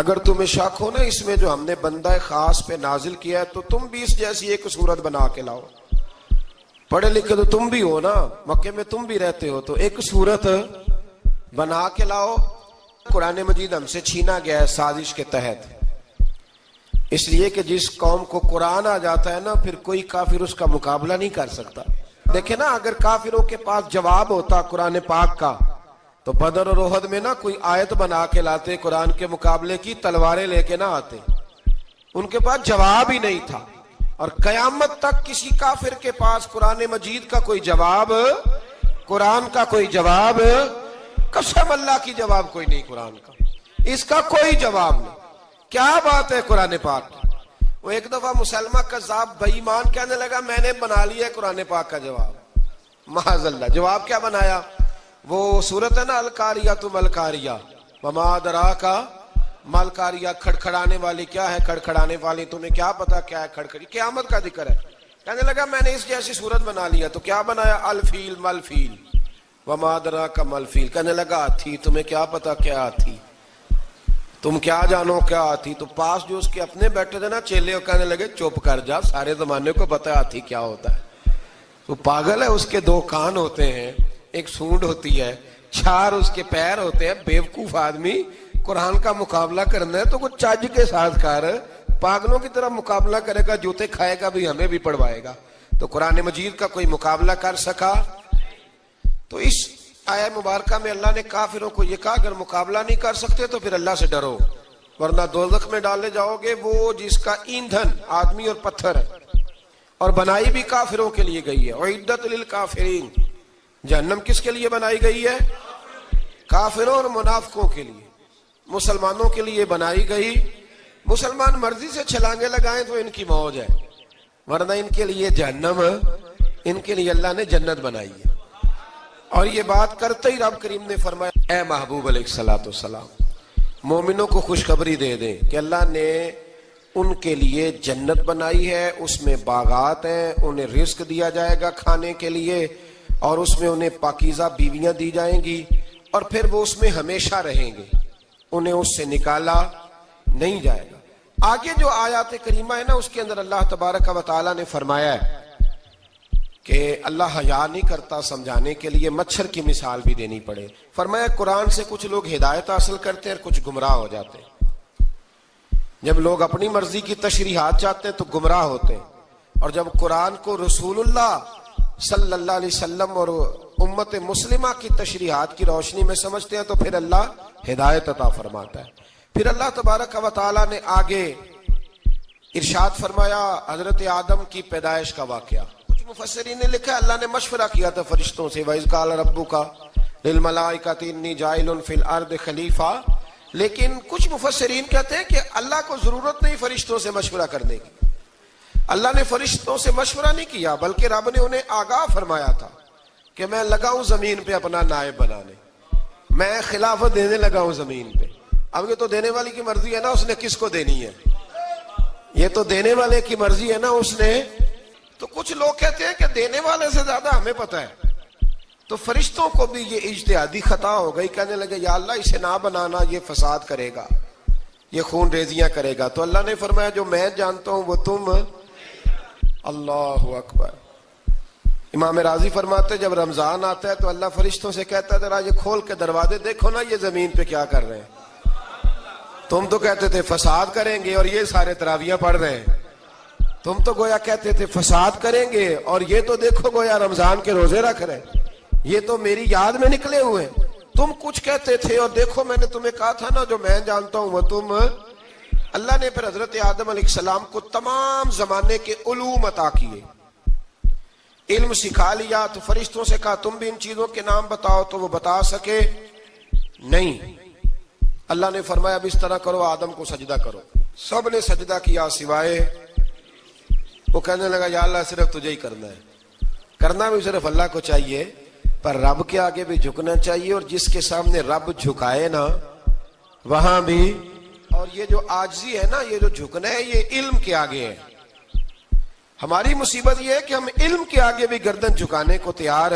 اگر تمہیں شک ہو نا اس میں جو ہم نے بندہ خاص پہ نازل کیا ہے تو تم بھی اس جیسی ایک صورت بنا کے لاؤ. پڑھے لکھے تو تم بھی ہو نا، مکے میں تم بھی رہتے ہو، تو ایک صورت بنا کے لاؤ. قرآن مجید ہم سے چھینا گیا ہے سازش کے تحت، اس لیے کہ جس قوم کو قرآن آ جاتا ہے نا پھر کوئی کافر اس کا مقابلہ نہیں کر سکتا. دیکھیں نا اگر کافروں کے پاس جواب ہوتا قرآن پاک کا تو بدر اور احد میں نا کوئی آیت بنا کے لاتے، قرآن کے مقابلے کی تلواریں لے کے نہ آتے. ان کے پاس جواب ہی نہیں تھا، اور قیامت تک کسی کافر کے پاس قرآن مجید کا کوئی جواب، قرآن کا کوئی جواب، قسم اللہ کی جواب کوئی نہیں قرآن کا، اس کا کوئی جواب نہیں. کیا بات ہے قرآن پاک. وہ ایک دفعہ مسلمہ کذاب بے ایمان کہنے لگا میں نے بنا لیا ہے قرآن پاک کا جواب. معاذ اللہ. جواب کیا بنایا؟ وہ صورت ہے نا القاریۃ ما القاریۃ وما ادراک ما القاریۃ، کھڑکھڑانے والی کیا ہے، کھڑکھڑانے والی تمہیں کیا پتا کیا ہے کھڑکھڑی، قیامت کا ذکر ہے. کہنے لگا میں نے اس جیسی صورت بنا لیا. تو کیا بنایا؟ الفیل ملفیل وما ادراک ما الفیل. کہنے لگا ہاتھی، تمہیں کیا پتا کیا ہاتھی، تم کیا جانو کیا ہاتھی. تو پاس جو اس کے اپنے بیٹھے تھے نا چیلے، کہنے لگے چپ کر جا، سارے زمانے کو پتا ہے ہاتھی کیا ہوتا ہے. تو پاگل ہے، اس کے دو کان ہوتے ہیں، ایک سونڈ ہوتی ہے، چار اس کے پیر ہوتے ہیں. بیوقوف آدمی قرآن کا مقابلہ کرنا ہے تو کچھ چج کے ساتھ کر، پاگلوں کی طرح مقابلہ کرے گا، جوتے کھائے گا بھی ہمیں بھی پڑھوائے گا. تو قرآن مجید کا کوئی مقابلہ کر سکا؟ تو اس آیہ مبارکہ میں اللہ نے کافروں کو یہ کہا اگر مقابلہ نہیں کر سکتے تو پھر اللہ سے ڈرو ورنہ دوزخ میں ڈالے جاؤ گے. وہ جس کا ایندھن آدمی اور پتھر ہے، اور بنائی بھی کافروں کے لیے گئی ہے. اعدت للکافرین، جہنم کس کے لیے بنائی گئی ہے؟ کافروں اور منافقوں کے لیے. مسلمانوں کے لیے بنائی گئی. مسلمان مرضی سے چھلانگے لگائیں تو ان کی موج ہے، ورنہ ان کے لیے جہنم، ان کے لیے اللہ نے جنت بنائی ہے. اور یہ بات کرتے ہی رب کریم نے فرمایا اے محبوب علیہ الصلوۃ والسلام مومنوں کو خوشخبری دے دیں کہ اللہ نے ان کے لیے جنت بنائی ہے، اس میں باغات ہیں، انہیں رزق دیا جائے گا کھانے کے لیے، اور اس میں انہیں پاکیزہ بیویاں دی جائیں گی، اور پھر وہ اس میں ہمیشہ رہیں گے، انہیں اس سے نکالا نہیں جائے گا۔ آگے جو آیات کریمہ ہے نا، اس کے اندر اللہ تبارک و تعالیٰ نے فرمایا ہے کہ اللہ حیا نہیں کرتا سمجھانے کے لیے، مچھر کی مثال بھی دینی پڑے۔ فرمایا قرآن سے کچھ لوگ ہدایت حاصل کرتے ہیں اور کچھ گمراہ ہو جاتے ہیں۔ جب لوگ اپنی مرضی کی تشریحات چاہتے ہیں تو گمراہ ہوتے ہیں، اور جب قرآن کو رسول اللہ صلی اللہ علیہ وسلم اور امت مسلمہ کی تشریحات کی روشنی میں سمجھتے ہیں تو پھر اللہ ہدایت عطا فرماتا ہے۔ پھر اللہ تبارک و تعالیٰ نے آگے ارشاد فرمایا حضرت آدم کی پیدائش کا واقعہ۔ کچھ مفسرین نے لکھا اللہ نے مشورہ کیا تھا فرشتوں سے، وَإِذْ قَالَ رَبُّكَ لِلْمَلَائِكَةِ إِنِّي جَاعِلٌ فِي الْأَرْضِ خَلِيفَةً، لیکن کچھ مفسرین کہتے ہیں کہ اللہ کو ضرورت نہیں فرشتوں سے مشورہ کرنے کی، اللہ نے فرشتوں سے مشورہ نہیں کیا، بلکہ رب نے انہیں آگاہ فرمایا تھا کہ میں لگا ہوں زمین پہ اپنا نائب بنانے، میں خلافت دینے لگا ہوں زمین پہ۔ اب یہ تو دینے والی کی مرضی ہے نا، اس نے کس کو دینی ہے، یہ تو دینے والے کی مرضی ہے نا، اس نے۔ تو کچھ لوگ کہتے ہیں کہ دینے والے سے زیادہ ہمیں پتہ ہے، تو فرشتوں کو بھی یہ اجتہادی خطا ہو گئی، کہنے لگے یا اللہ اسے نہ بنانا، یہ فساد کرے گا، یہ خون ریزیاں کرے گا۔ تو اللہ نے فرمایا جو میں جانتا ہوں وہ تم، اللہ اکبر۔ امام راضی فرماتے جب رمضان آتا ہے تو اللہ فرشتوں سے کہتا ہے ذرا یہ کھول کے دروازے دیکھو نا یہ زمین پہ کیا کر رہے ہیں، تم تو کہتے تھے فساد کریں گے اور یہ سارے تراویح پڑھ رہے ہیں، تم تو گویا کہتے تھے فساد کریں گے اور یہ تو دیکھو گویا رمضان کے روزے رکھ رہے ہیں، یہ تو میری یاد میں نکلے ہوئے ہیں، تم کچھ کہتے تھے اور دیکھو میں نے تمہیں کہا تھا نا جو میں جانتا ہوں وہ تم۔ اللہ نے پھر حضرت آدم علیہ السلام کو تمام زمانے کے علوم عطا کیے، علم سکھا لیا، تو فرشتوں سے کہا تم بھی ان چیزوں کے نام بتاؤ، تو وہ بتا سکے نہیں۔ اللہ نے فرمایا اب اس طرح کرو آدم کو سجدہ کرو، سب نے سجدہ کیا سوائے، وہ کہنے لگا یا اللہ صرف تجھے ہی کرنا ہے، کرنا بھی صرف اللہ کو چاہیے، پر رب کے آگے بھی جھکنا چاہیے، اور جس کے سامنے رب جھکائے نا وہاں بھی۔ اور یہ جو عاجزی ہے نا، یہ جو جھکنا ہے یہ علم کے آگے ہے۔ ہماری مصیبت یہ ہے کہ ہم علم کے آگے بھی گردن جھکانے کو تیار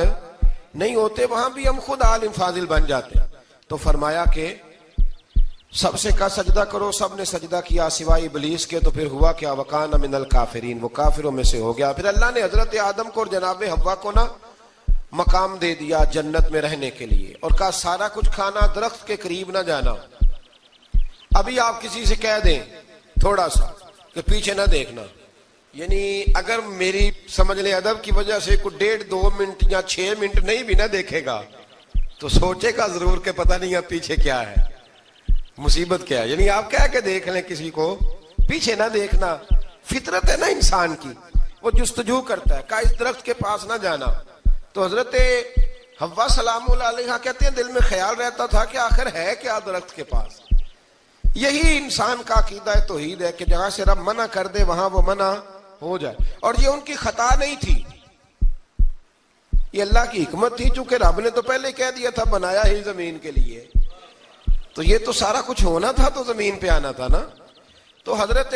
نہیں ہوتے، وہاں بھی ہم خود عالم فاضل بن جاتے ہیں۔ تو فرمایا کہ سب سے کہا سجدہ کرو، سب نے سجدہ کیا سوائے ابلیس کے، تو پھر ہوا کیا وَكَانَ مِنَ الْكَافِرِينَ، وہ کافروں میں سے ہو گیا۔ پھر اللہ نے حضرت آدم کو اور جناب حوا کو نا مقام دے دیا جنت میں رہنے کے لیے، اور کہا سارا کچھ کھانا، درخت کے قریب نہ جانا۔ ابھی آپ کسی سے کہہ دیں تھوڑا سا کہ پیچھے نہ دیکھنا، یعنی اگر میری سمجھ لیں ادب کی وجہ سے کوئی 1.5-2 منٹ یا 6 منٹ نہیں بھی نہ دیکھے گا تو سوچے گا ضرور کہ پتہ نہیں اب پیچھے کیا ہے، مصیبت کیا ہے۔ یعنی آپ کہہ کے دیکھ لیں کسی کو، پیچھے نہ دیکھنا، فطرت ہے نا انسان کی، وہ جستجو کرتا ہے، کہا اس درخت کے پاس نہ جانا۔ تو حضرت حوا سلام اللہ علیہ کہتے ہیں دل میں خیال رہتا تھا کہ آخر ہے کیا درخت کے پاس۔ یہی انسان کا عقیدہ توحید ہے کہ جہاں سے رب منع کر دے وہاں وہ منع ہو جائے، اور یہ ان کی خطا نہیں تھی، یہ اللہ کی حکمت تھی، چونکہ رب نے تو پہلے کہہ دیا تھا بنایا ہی زمین کے لیے، تو یہ تو سارا کچھ ہونا تھا تو زمین پہ آنا تھا نا۔ تو حضرت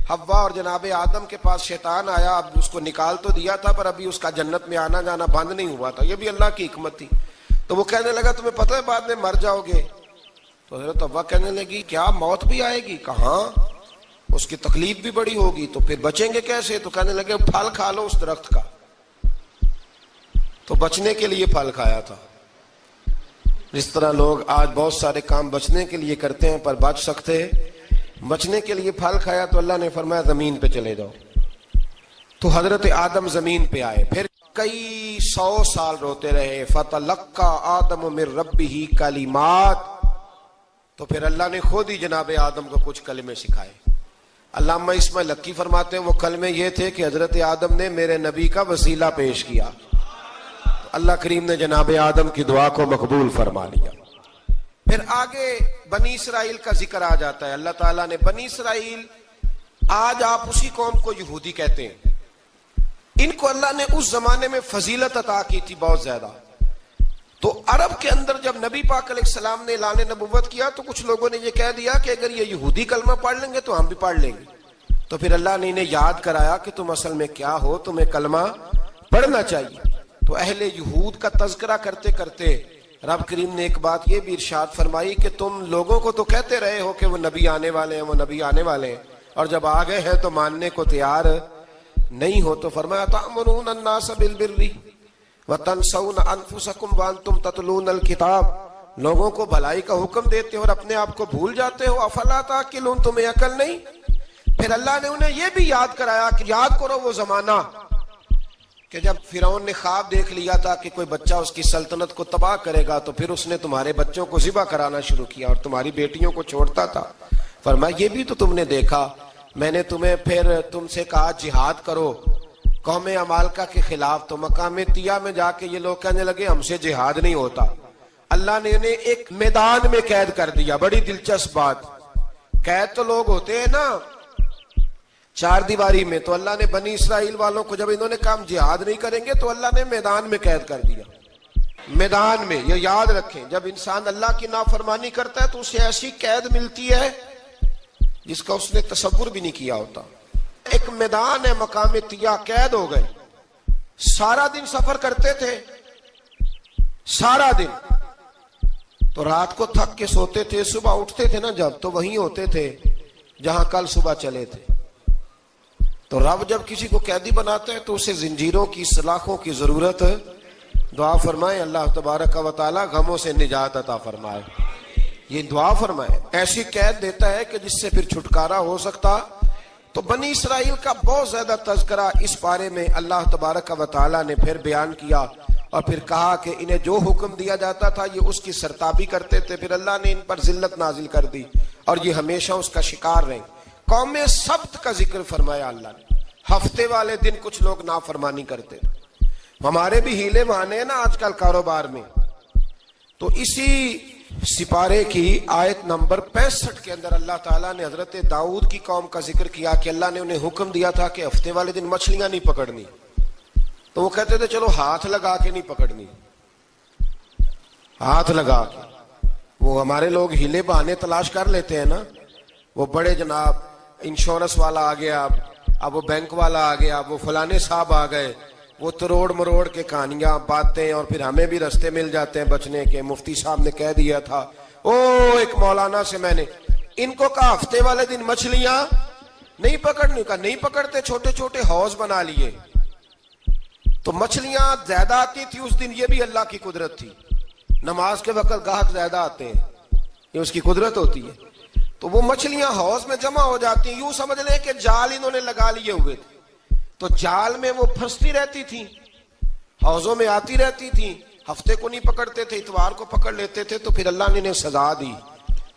حوا اور جناب آدم کے پاس شیطان آیا، اب اس کو نکال تو دیا تھا پر ابھی اس کا جنت میں آنا جانا بند نہیں ہوا تھا، یہ بھی اللہ کی حکمت تھی۔ تو وہ کہنے لگا تمہیں پتہ ہے بعد میں مر جاؤ گے، تو حضرت حوا کہنے لگی کیا موت بھی آئے گی؟ کہاں، اس کی تکلیف بھی بڑی ہوگی، تو پھر بچیں گے کیسے؟ تو کہنے لگے پھل کھا لو اس درخت کا، تو بچنے کے لیے پھل کھایا تھا۔ جس طرح لوگ آج بہت سارے کام بچنے کے لیے کرتے ہیں پر بچ سکتے، بچنے کے لیے پھل کھایا، تو اللہ نے فرمایا زمین پہ چلے جاؤ۔ تو حضرت آدم زمین پہ آئے، پھر کئی 100 سال روتے رہے، فَتَلَقَّى آدَمُ مِن رَبِّهِ کَلِمَاتٍ، تو پھر اللہ نے خود ہی جناب آدم کو کچھ کلمے سکھائے۔ علامہ اسماعیل لکی فرماتے ہیں وہ کلمے یہ تھے کہ حضرت آدم نے میرے نبی کا وسیلہ پیش کیا، اللہ کریم نے جناب آدم کی دعا کو مقبول فرما لیا۔ پھر آگے بنی اسرائیل کا ذکر آ جاتا ہے، اللہ تعالیٰ نے بنی اسرائیل، آج آپ اسی قوم کو یہودی کہتے ہیں، ان کو اللہ نے اس زمانے میں فضیلت عطا کی تھی بہت زیادہ، تو عرب کے اندر جب نبی پاک علیہ السلام نے اعلان نبوت کیا تو کچھ لوگوں نے یہ کہہ دیا کہ اگر یہ یہودی کلمہ پڑھ لیں گے تو ہم بھی پڑھ لیں گے. تو پھر اللہ نے انہیں یاد کرایا کہ تم اصل میں کیا ہو, تمہیں کلمہ پڑھنا چاہیے. تو اہل یہود کا تذکرہ کرتے کرتے رب کریم نے ایک بات یہ بھی ارشاد فرمائی کہ تم لوگوں کو تو کہتے رہے ہو کہ وہ نبی آنے والے ہیں, وہ نبی آنے والے ہیں, اور جب آ گئے ہیں تو ماننے کو تیار نہیں ہو. تو فرمایا تأمرون الناس بالبر وتنسون انفسکم وانتم تتلون الکتاب, لوگوں کو بھلائی کا حکم دیتے ہو اور اپنے آپ کو بھول جاتے ہو. افلا تعقلون, تمہیں عقل نہیں؟ پھر اللہ نے انہیں یہ بھی یاد کرایا کہ یاد کرو وہ زمانہ کہ جب فرعون نے خواب دیکھ لیا تھا کہ کوئی بچہ اس کی سلطنت کو تباہ کرے گا, تو پھر اس نے تمہارے بچوں کو ذبح کرانا شروع کیا اور تمہاری بیٹیوں کو چھوڑتا تھا. فرمایا یہ بھی تو تم نے دیکھا, میں نے تمہیں پھر تم سے کہا جہاد کرو قوم عمالقہ کے خلاف, تو مقام طیہ میں جا کے یہ لوگ کہنے لگے ہم سے جہاد نہیں ہوتا. اللہ نے انہیں ایک میدان میں قید کر دیا. بڑی دلچسپ بات, قید تو لوگ ہوتے ہیں نا چار دیواری میں, تو اللہ نے بنی اسرائیل والوں کو جب انہوں نے کہا جہاد نہیں کریں گے تو اللہ نے میدان میں قید کر دیا. میدان میں, یہ یاد رکھیں, جب انسان اللہ کی نافرمانی کرتا ہے تو اسے ایسی قید ملتی ہے جس کا اس نے تصور بھی نہیں کیا ہوتا. ایک میدان ہے مقام طیہ, قید ہو گئے, سارا دن سفر کرتے تھے, سارا دن, تو رات کو تھک کے سوتے تھے, صبح اٹھتے تھے نا جب, تو وہیں ہوتے تھے جہاں کل صبح چلے تھے. تو رب جب کسی کو قیدی بناتا ہے تو اسے زنجیروں کی سلاخوں کی ضرورت ہے. دعا فرمائے اللہ تبارک و تعالی غموں سے نجات عطا فرمائے. یہ دعا فرمائے, ایسی قید دیتا ہے کہ جس سے پھر چھٹکارا ہو سکتا. تو بنی اسرائیل کا بہت زیادہ تذکرہ اس بارے میں اللہ تبارک و تعالی نے پھر بیان کیا, اور پھر کہا کہ انہیں جو حکم دیا جاتا تھا یہ اس کی سرتابی کرتے تھے. پھر اللہ نے ان پر ذلت نازل کر دی اور یہ ہمیشہ اس کا شکار رہے. قوم سبت کا ذکر فرمایا اللہ نے, ہفتے والے دن کچھ لوگ نافرمانی کرتے. ہمارے بھی ہیلے بہانے ہیں نا آج کل کاروبار میں. تو اسی سپارے کی آیت نمبر 65 کے اندر اللہ تعالیٰ نے حضرت داؤد کی قوم کا ذکر کیا کہ اللہ نے انہیں حکم دیا تھا کہ ہفتے والے دن مچھلیاں نہیں پکڑنی. تو وہ کہتے تھے چلو ہاتھ لگا کے نہیں پکڑنی, ہاتھ لگا کے. وہ ہمارے لوگ ہیلے بہانے تلاش کر لیتے ہیں نا, وہ بڑے جناب انشورنس والا آ گیا, اب وہ بینک والا آ گیا, وہ فلانے صاحب آ گئے, وہ تروڑ مروڑ کے کہانیاں باتیں, اور پھر ہمیں بھی رستے مل جاتے ہیں بچنے کے. مفتی صاحب نے کہہ دیا تھا, ایک مولانا سے میں نے ان کو کہا ہفتے والے دن مچھلیاں نہیں پکڑنی, کہا نہیں پکڑتے, چھوٹے چھوٹے حوض بنا لیے. تو مچھلیاں زیادہ آتی تھی اس دن, یہ بھی اللہ کی قدرت تھی. نماز کے وقت گاہک زیادہ آتے ہیں, یہ اس کی قدرت ہوتی ہے. تو وہ مچھلیاں حوض میں جمع ہو جاتی ہیں. یوں سمجھ لیں کہ جال انہوں نے لگا لیے ہوئے تھے, تو جال میں وہ پھنستی رہتی تھی, حوضوں میں آتی رہتی تھی. ہفتے کو نہیں پکڑتے تھے, اتوار کو پکڑ لیتے تھے. تو پھر اللہ نے انہیں سزا دی.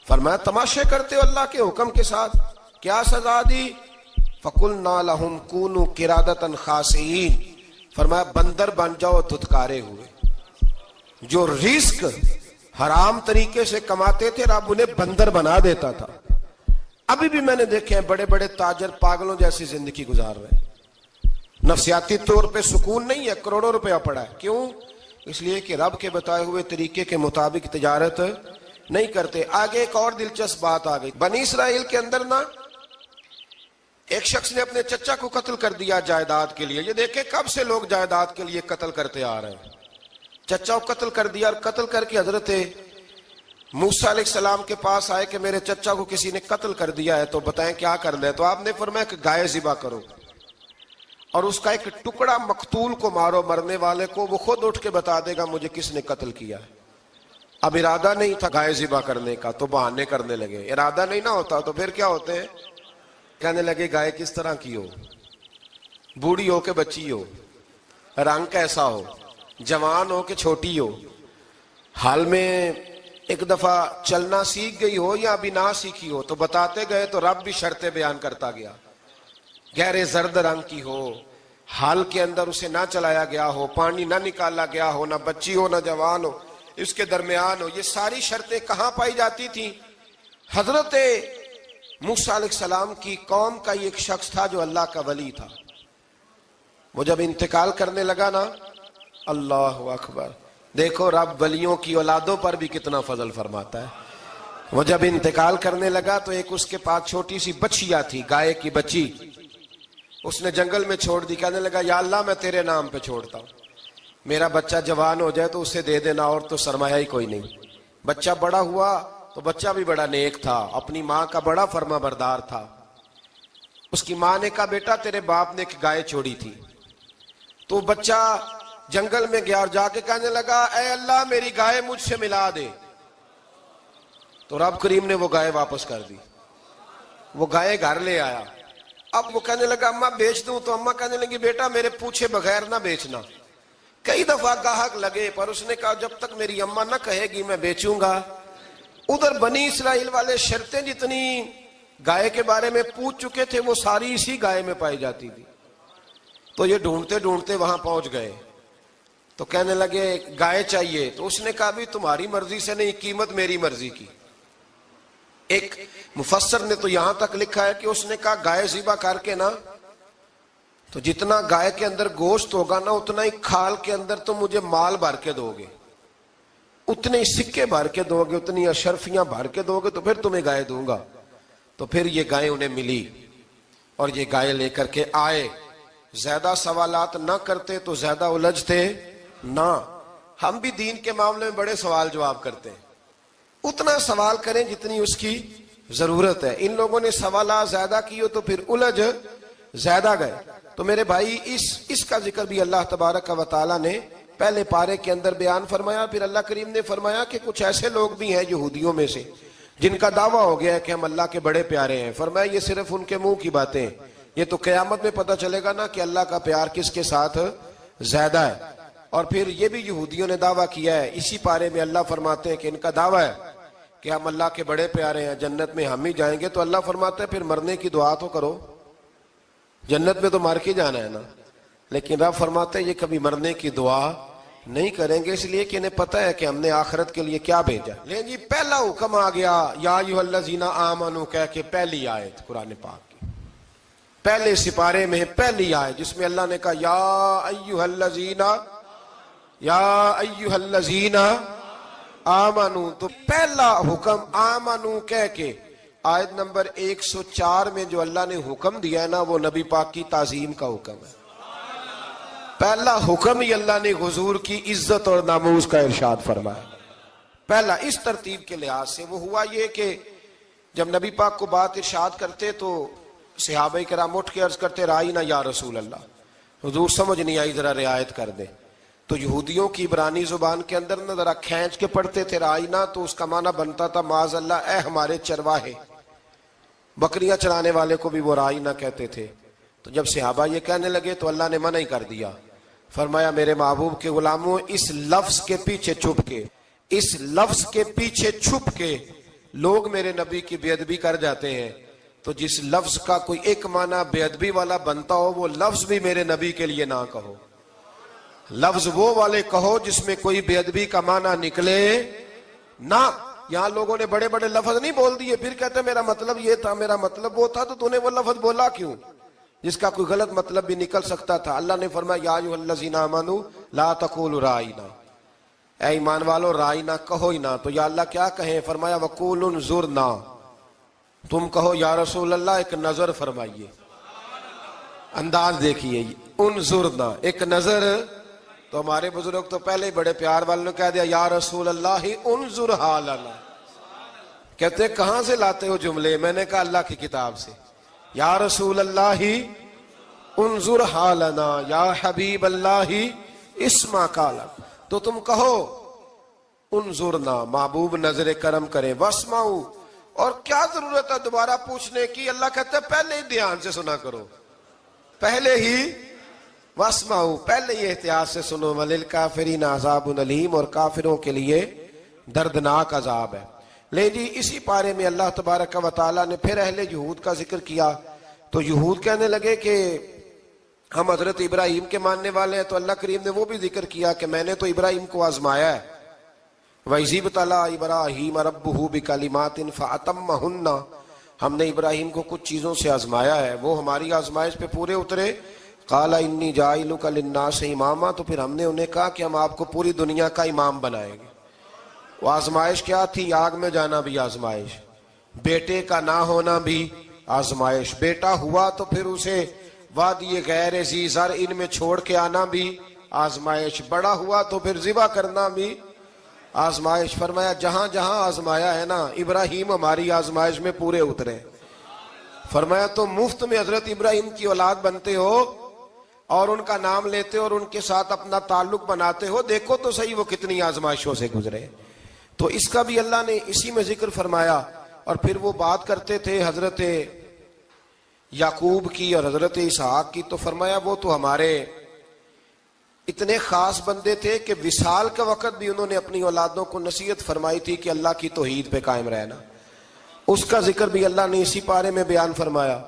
فرمایا تماشے کرتے ہو اللہ کے حکم کے ساتھ. کیا سزا دی؟ فَقُلْنَا لَهُمْ كُونُوا قِرَادَةً خَاسِئِينَ, فرمایا بندر بن جاؤ دھتکارے ہوئے. جو رزق حرام طریقے سے کماتے تھے رب انہیں بندر بنا دیتا تھا. ابھی بھی میں نے دیکھے ہیں بڑے بڑے تاجر پاگلوں جیسی زندگی گزار رہے ہیں. نفسیاتی طور پہ سکون نہیں ہے, کروڑوں روپیہ پڑا ہے. کیوں؟ اس لیے کہ رب کے بتائے ہوئے طریقے کے مطابق تجارت نہیں کرتے. آگے ایک اور دلچسپ بات آ گئی. بنی اسرائیل کے اندر نا ایک شخص نے اپنے چچا کو قتل کر دیا جائیداد کے لیے. یہ دیکھیں کب سے لوگ جائیداد کے لیے قتل کرتے آ رہے ہیں. چچا کو قتل کر دیا, اور قتل کر کے حضرت موسیٰ علیہ السلام کے پاس آئے کہ میرے چچا کو کسی نے قتل کر دیا ہے, تو بتائیں کیا کرنا ہے. تو آپ نے فرمایا کہ گائے ذبح کرو, اور اس کا ایک ٹکڑا مقتول کو مارو, مرنے والے کو, وہ خود اٹھ کے بتا دے گا مجھے کس نے قتل کیا ہے. اب ارادہ نہیں تھا گائے ذبح کرنے کا, تو بہانے کرنے لگے. ارادہ نہیں نہ ہوتا تو پھر کیا ہوتے ہیں, کہنے لگے گائے کس طرح کی ہو, بوڑھی ہو کہ بچی ہو, رنگ کیسا ہو, جوان ہو کہ چھوٹی ہو, حال میں ایک دفعہ چلنا سیکھ گئی ہو یا ابھی نہ سیکھی ہو. تو بتاتے گئے تو رب بھی شرطیں بیان کرتا گیا. گہرے زرد رنگ کی ہو, حال کے اندر اسے نہ چلایا گیا ہو, پانی نہ نکالا گیا ہو, نہ بچی ہو نہ جوان ہو, اس کے درمیان ہو. یہ ساری شرطیں کہاں پائی جاتی تھیں؟ حضرت موسیٰ علیہ السلام کی قوم کا ایک شخص تھا جو اللہ کا ولی تھا. وہ جب انتقال کرنے لگا نا, اللہ اکبر, دیکھو رب ولیوں کی اولادوں پر بھی کتنا فضل فرماتا ہے. وہ جب انتقال کرنے لگا تو ایک اس کے پاس چھوٹی سی بچیا تھی، گائے کی بچی، اس نے جنگل میں چھوڑ دی. کہنے لگا یا اللہ میں تیرے نام پہ چھوڑتا ہوں، میرا بچہ جوان ہو جائے تو اسے دے دینا، اور تو سرمایہ ہی کوئی نہیں. بچہ بڑا ہوا تو بچہ بھی بڑا نیک تھا، اپنی ماں کا بڑا فرما بردار تھا. اس کی ماں نے کہا بیٹا تیرے باپ نے ایک گائے چھوڑی تھی. تو بچہ جنگل میں گیا اور جا کے کہنے لگا اے اللہ میری گائے مجھ سے ملا دے. تو رب کریم نے وہ گائے واپس کر دی. وہ گائے گھر لے آیا. اب وہ کہنے لگا اماں بیچ دوں، تو اماں کہنے لگی بیٹا میرے پوچھے بغیر نہ بیچنا. کئی دفعہ گاہک لگے پر اس نے کہا جب تک میری اماں نہ کہے گی میں بیچوں گا. ادھر بنی اسرائیل والے شرطیں جتنی گائے کے بارے میں پوچھ چکے تھے وہ ساری اسی گائے میں پائی جاتی تھی. تو یہ ڈھونڈتے ڈھونڈتے وہاں پہنچ گئے تو کہنے لگے گائے چاہیے. تو اس نے کہا بھی تمہاری مرضی سے نہیں، قیمت میری مرضی کی. ایک مفسر نے تو یہاں تک لکھا ہے کہ اس نے کہا گائے ذبح کر کے نا تو جتنا گائے کے اندر گوشت ہوگا نا اتنا ہی کھال کے اندر تو مجھے مال بھر کے دو گے، اتنے ہی سکے بھر کے دو گے، اتنی اشرفیاں بھر کے دو گے تو پھر تمہیں گائے دوں گا. تو پھر یہ گائے انہیں ملی اور یہ گائے لے کر کے آئے. زیادہ سوالات نہ کرتے تو زیادہ الجھتے نہ. ہم بھی دین کے معاملے میں بڑے سوال جواب کرتے ہیں، اتنا سوال کریں جتنی اس کی ضرورت ہے. ان لوگوں نے سوالات زیادہ کیے تو پھر الجھ زیادہ گئے. تو میرے بھائی اس کا ذکر بھی اللہ تبارک و تعالیٰ نے پہلے پارے کے اندر بیان فرمایا. پھر اللہ کریم نے فرمایا کہ کچھ ایسے لوگ بھی ہیں یہودیوں میں سے جن کا دعویٰ ہو گیا ہے کہ ہم اللہ کے بڑے پیارے ہیں. فرمایا یہ صرف ان کے منہ کی باتیں ہیں، یہ تو قیامت میں پتہ چلے گا نا کہ اللہ کا پیار کس کے ساتھ زیادہ ہے. اور پھر یہ بھی یہودیوں نے دعویٰ کیا ہے. اسی پارے میں اللہ فرماتے ہیں کہ ان کا دعویٰ ہے کہ ہم اللہ کے بڑے پیارے ہیں، جنت میں ہم ہی جائیں گے. تو اللہ فرماتے ہیں پھر مرنے کی دعا تو کرو، جنت میں تو مر کے جانا ہے نا. لیکن رب فرماتے ہیں یہ کبھی مرنے کی دعا نہیں کریں گے، اس لیے کہ انہیں پتہ ہے کہ ہم نے آخرت کے لیے کیا بھیجا. لیکن جی پہلا حکم آ گیا یا ایھا الذین آمنوا کہہ کے، پہلی آیت قرآن پاک کی پہلے سپارے میں پہلی آیت جس میں اللہ نے کہا یا ایھا الذین آمنو. تو پہلا حکم آمنو کہہ کے آیت نمبر 104 میں جو اللہ نے حکم دیا ہے نا وہ نبی پاک کی تعظیم کا حکم ہے. پہلا حکم ہی اللہ نے حضور کی عزت اور ناموس کا ارشاد فرمایا. پہلا اس ترتیب کے لحاظ سے وہ ہوا یہ کہ جب نبی پاک کو بات ارشاد کرتے تو صحابہ کرام اٹھ کے عرض کرتے رائینا یا رسول اللہ، حضور سمجھ نہیں آئی ذرا رعایت کر دیں. تو یہودیوں کی عبرانی زبان کے اندر نہ ذرا کھینچ کے پڑھتے تھے رائینا، تو اس کا معنی بنتا تھا معاذ اللہ اے ہمارے چرواہے. بکریاں چرانے والے کو بھی وہ رائینا کہتے تھے. تو جب صحابہ یہ کہنے لگے تو اللہ نے منع ہی کر دیا. فرمایا میرے محبوب کے غلاموں اس لفظ کے پیچھے چھپ کے، اس لفظ کے پیچھے چھپ کے لوگ میرے نبی کی بے ادبی کر جاتے ہیں. تو جس لفظ کا کوئی ایک معنی بے ادبی والا بنتا ہو وہ لفظ بھی میرے نبی کے لیے نہ کہو. لفظ وہ والے کہو جس میں کوئی بے ادبی کا معنی نکلے نہ. یہاں لوگوں نے بڑے بڑے لفظ نہیں بول دیے پھر کہتے میرا مطلب یہ تھا، میرا مطلب وہ تھا. تو نے وہ لفظ بولا کیوں جس کا کوئی غلط مطلب بھی نکل سکتا تھا. اللہ نے فرمایا یا ایھا الذین آمنوا لا تقولوا رائینا، اے ایمان والو رائینا کہو ہی نہ. تو یا اللہ کیا کہیں؟ فرمایا وقولوا انظرنا، تم کہو یا رسول اللہ ایک نظر فرمائیے. انداز دیکھیے انظرنا ایک نظر. تو ہمارے بزرگ تو پہلے ہی بڑے پیار والوں نے کہہ دیا یا رسول اللہ انظر حالنا. کہتے کہاں سے لاتے ہو جملے؟ میں نے کہا اللہ کی کتاب سے. یا رسول اللہ انظر حالنا یا حبیب اللہ اسما قالا. تو تم کہو انظرنا محبوب نظر کرم کریں، واسمعوا. اور کیا ضرورت ہے دوبارہ پوچھنے کی؟ اللہ کہتا ہے پہلے ہی دھیان سے سنا کرو، پہلے ہی واسمعوا پہلے ہی احتیاط سے سنو. وللکافرین عذاب علیم، اور کافروں کے لیے دردناک عذاب ہے. لے جی اسی پارے میں اللہ تبارک و تعالیٰ نے پھر اہل یہود کا ذکر کیا. تو یہود کہنے لگے کہ ہم حضرت ابراہیم کے ماننے والے ہیں. تو اللہ کریم نے وہ بھی ذکر کیا کہ میں نے تو ابراہیم کو آزمایا ہے. وَإِذِ ابْتَلَىٰ إِبْرَاهِيمَ رَبُّهُ بِكَلِمَاتٍ فَأَتَمَّهُنَّ. ہم نے ابراہیم کو کچھ چیزوں سے آزمایا ہے، وہ ہماری آزمائش پہ پورے اترے. قال انی جاعلک للناس اماما، تو پھر ہم نے انہیں کہا کہ ہم آپ کو پوری دنیا کا امام بنائیں گے۔ وہ آزمائش کیا تھی؟ آگ میں جانا بھی آزمائش، بیٹے کا نہ ہونا بھی آزمائش، بیٹا ہوا تو پھر اسے وادی غیر ذی زرع ان میں چھوڑ کے آنا بھی آزمائش، بڑا ہوا تو پھر ذبح کرنا بھی آزمائش۔ فرمایا جہاں جہاں آزمایا ہے نا، ابراہیم ہماری آزمائش میں پورے اترے۔ فرمایا تم مفت میں حضرت ابراہیم کی اولاد بنتے ہو اور ان کا نام لیتے ہو اور ان کے ساتھ اپنا تعلق بناتے ہو، دیکھو تو صحیح وہ کتنی آزمائشوں سے گزرے۔ تو اس کا بھی اللہ نے اسی میں ذکر فرمایا۔ اور پھر وہ بات کرتے تھے حضرت یعقوب کی اور حضرت اسحاق کی، تو فرمایا وہ تو ہمارے اتنے خاص بندے تھے کہ وصال کے وقت بھی انہوں نے اپنی اولادوں کو نصیحت فرمائی تھی کہ اللہ کی توحید پہ قائم رہنا۔ اس کا ذکر بھی اللہ نے اسی پارے میں بیان فرمایا۔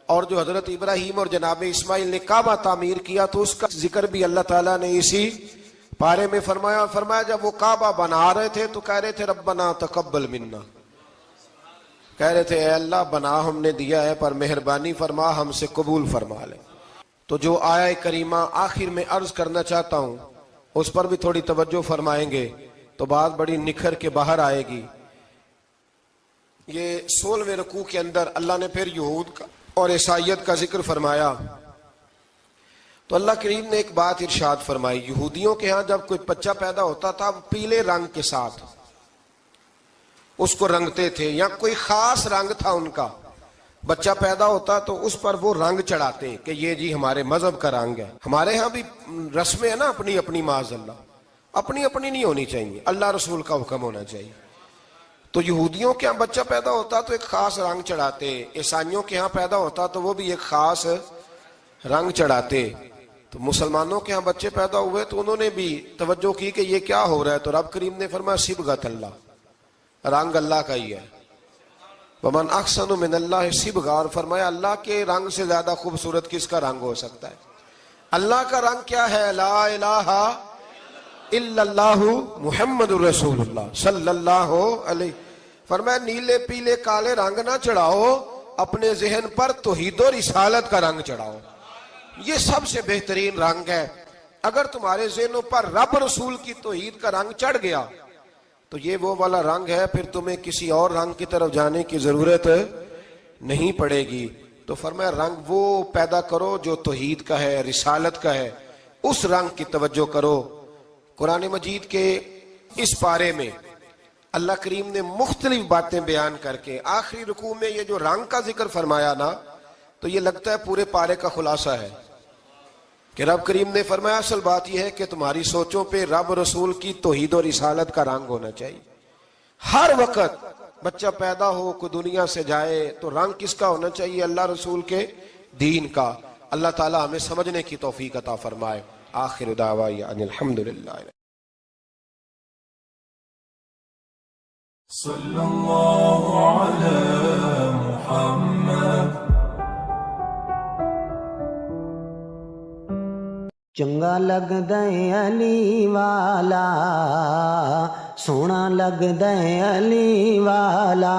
اور جو حضرت ابراہیم اور جناب اسماعیل نے کعبہ تعمیر کیا تو اس کا ذکر بھی اللہ تعالیٰ نے اسی پارے میں فرمایا۔ فرمایا جب وہ کعبہ بنا رہے تھے تو کہہ رہے تھے ربنا تقبل منا، کہہ رہے تھے اے اللہ بنا ہم نے دیا ہے پر مہربانی فرما ہم سے قبول فرما لے۔ تو جو آیہ کریمہ آخر میں عرض کرنا چاہتا ہوں اس پر بھی تھوڑی توجہ فرمائیں گے تو بات بڑی نکھر کے باہر آئے گی۔ یہ 16ویں رکوع کے اندر اللہ نے پھر یہود کا اور عیسائیت کا ذکر فرمایا تو اللہ کریم نے ایک بات ارشاد فرمائی۔ یہودیوں کے ہاں جب کوئی بچہ پیدا ہوتا تھا وہ پیلے رنگ کے ساتھ اس کو رنگتے تھے، یا کوئی خاص رنگ تھا ان کا، بچہ پیدا ہوتا تو اس پر وہ رنگ چڑھاتے کہ یہ جی ہمارے مذہب کا رنگ ہے۔ ہمارے ہاں بھی رسمیں ہیں نا اپنی اپنی، معاذ اللہ اپنی اپنی نہیں ہونی چاہیے، اللہ رسول کا حکم ہونا چاہیے۔ تو یہودیوں کے ہاں بچہ پیدا ہوتا تو ایک خاص رنگ چڑھاتے، عیسائیوں کے ہاں پیدا ہوتا تو وہ بھی ایک خاص رنگ چڑھاتے۔ تو مسلمانوں کے ہاں بچے پیدا ہوئے تو انہوں نے بھی توجہ کی کہ یہ کیا ہو رہا ہے، تو رب کریم نے فرمایا صبغۃ اللہ، رنگ اللہ کا ہی ہے۔ ومن احسن من اللہ صبغہ، اور فرمایا اللہ کے رنگ سے زیادہ خوبصورت کس کا رنگ ہو سکتا ہے؟ اللہ کا رنگ کیا ہے؟ لا الہ الا اللہ محمد الرسول اللہ صلی اللہ علیہ۔ فرمایا نیلے پیلے کالے رنگ نہ چڑھاؤ، اپنے ذہن پر توحید و رسالت کا رنگ چڑھاؤ، یہ سب سے بہترین رنگ ہے۔ اگر تمہارے ذہنوں پر رب رسول کی توحید کا رنگ چڑھ گیا تو یہ وہ والا رنگ ہے، پھر تمہیں کسی اور رنگ کی طرف جانے کی ضرورت نہیں پڑے گی۔ تو فرمایا رنگ وہ پیدا کرو جو توحید کا ہے، رسالت کا ہے، اس رنگ کی توجہ کرو۔ قرآن مجید کے اس پارے میں اللہ کریم نے مختلف باتیں بیان کر کے آخری رکوع میں یہ جو رنگ کا ذکر فرمایا نا، تو یہ لگتا ہے پورے پارے کا خلاصہ ہے کہ رب کریم نے فرمایا اصل بات یہ ہے کہ تمہاری سوچوں پہ رب رسول کی توحید و رسالت کا رنگ ہونا چاہیے۔ ہر وقت بچہ پیدا ہو، کوئی دنیا سے جائے تو رنگ کس کا ہونا چاہیے؟ اللہ رسول کے دین کا۔ اللہ تعالی ہمیں سمجھنے کی توفیق عطا فرمائے۔ آخر دعوانا ان الحمدللہ۔ صلی اللہ علی محمد۔ چنگا لگدا ہے علی والا، سونا لگدا ہے علی والا،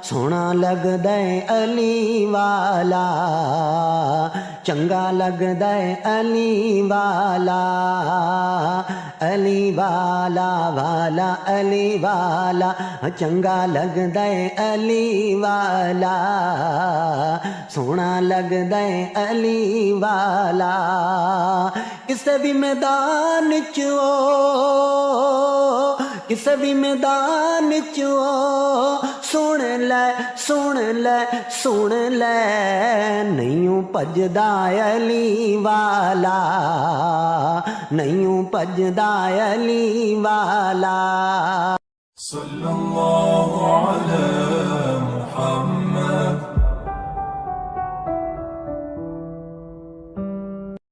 سونا لگدا ہے علی والا، چنگا لگدا ہے علی والا، علی والا والا علی والا، چنگا لگدا ہے علی والا، سونا لگدا ہے علی والا۔ کسے بھی میدان چو، کسے بھی میدان چو، سن لے سن لے سن لے، نہیں پجدا علی والا، نہیں پجدا علی والا۔ صلی اللہ علی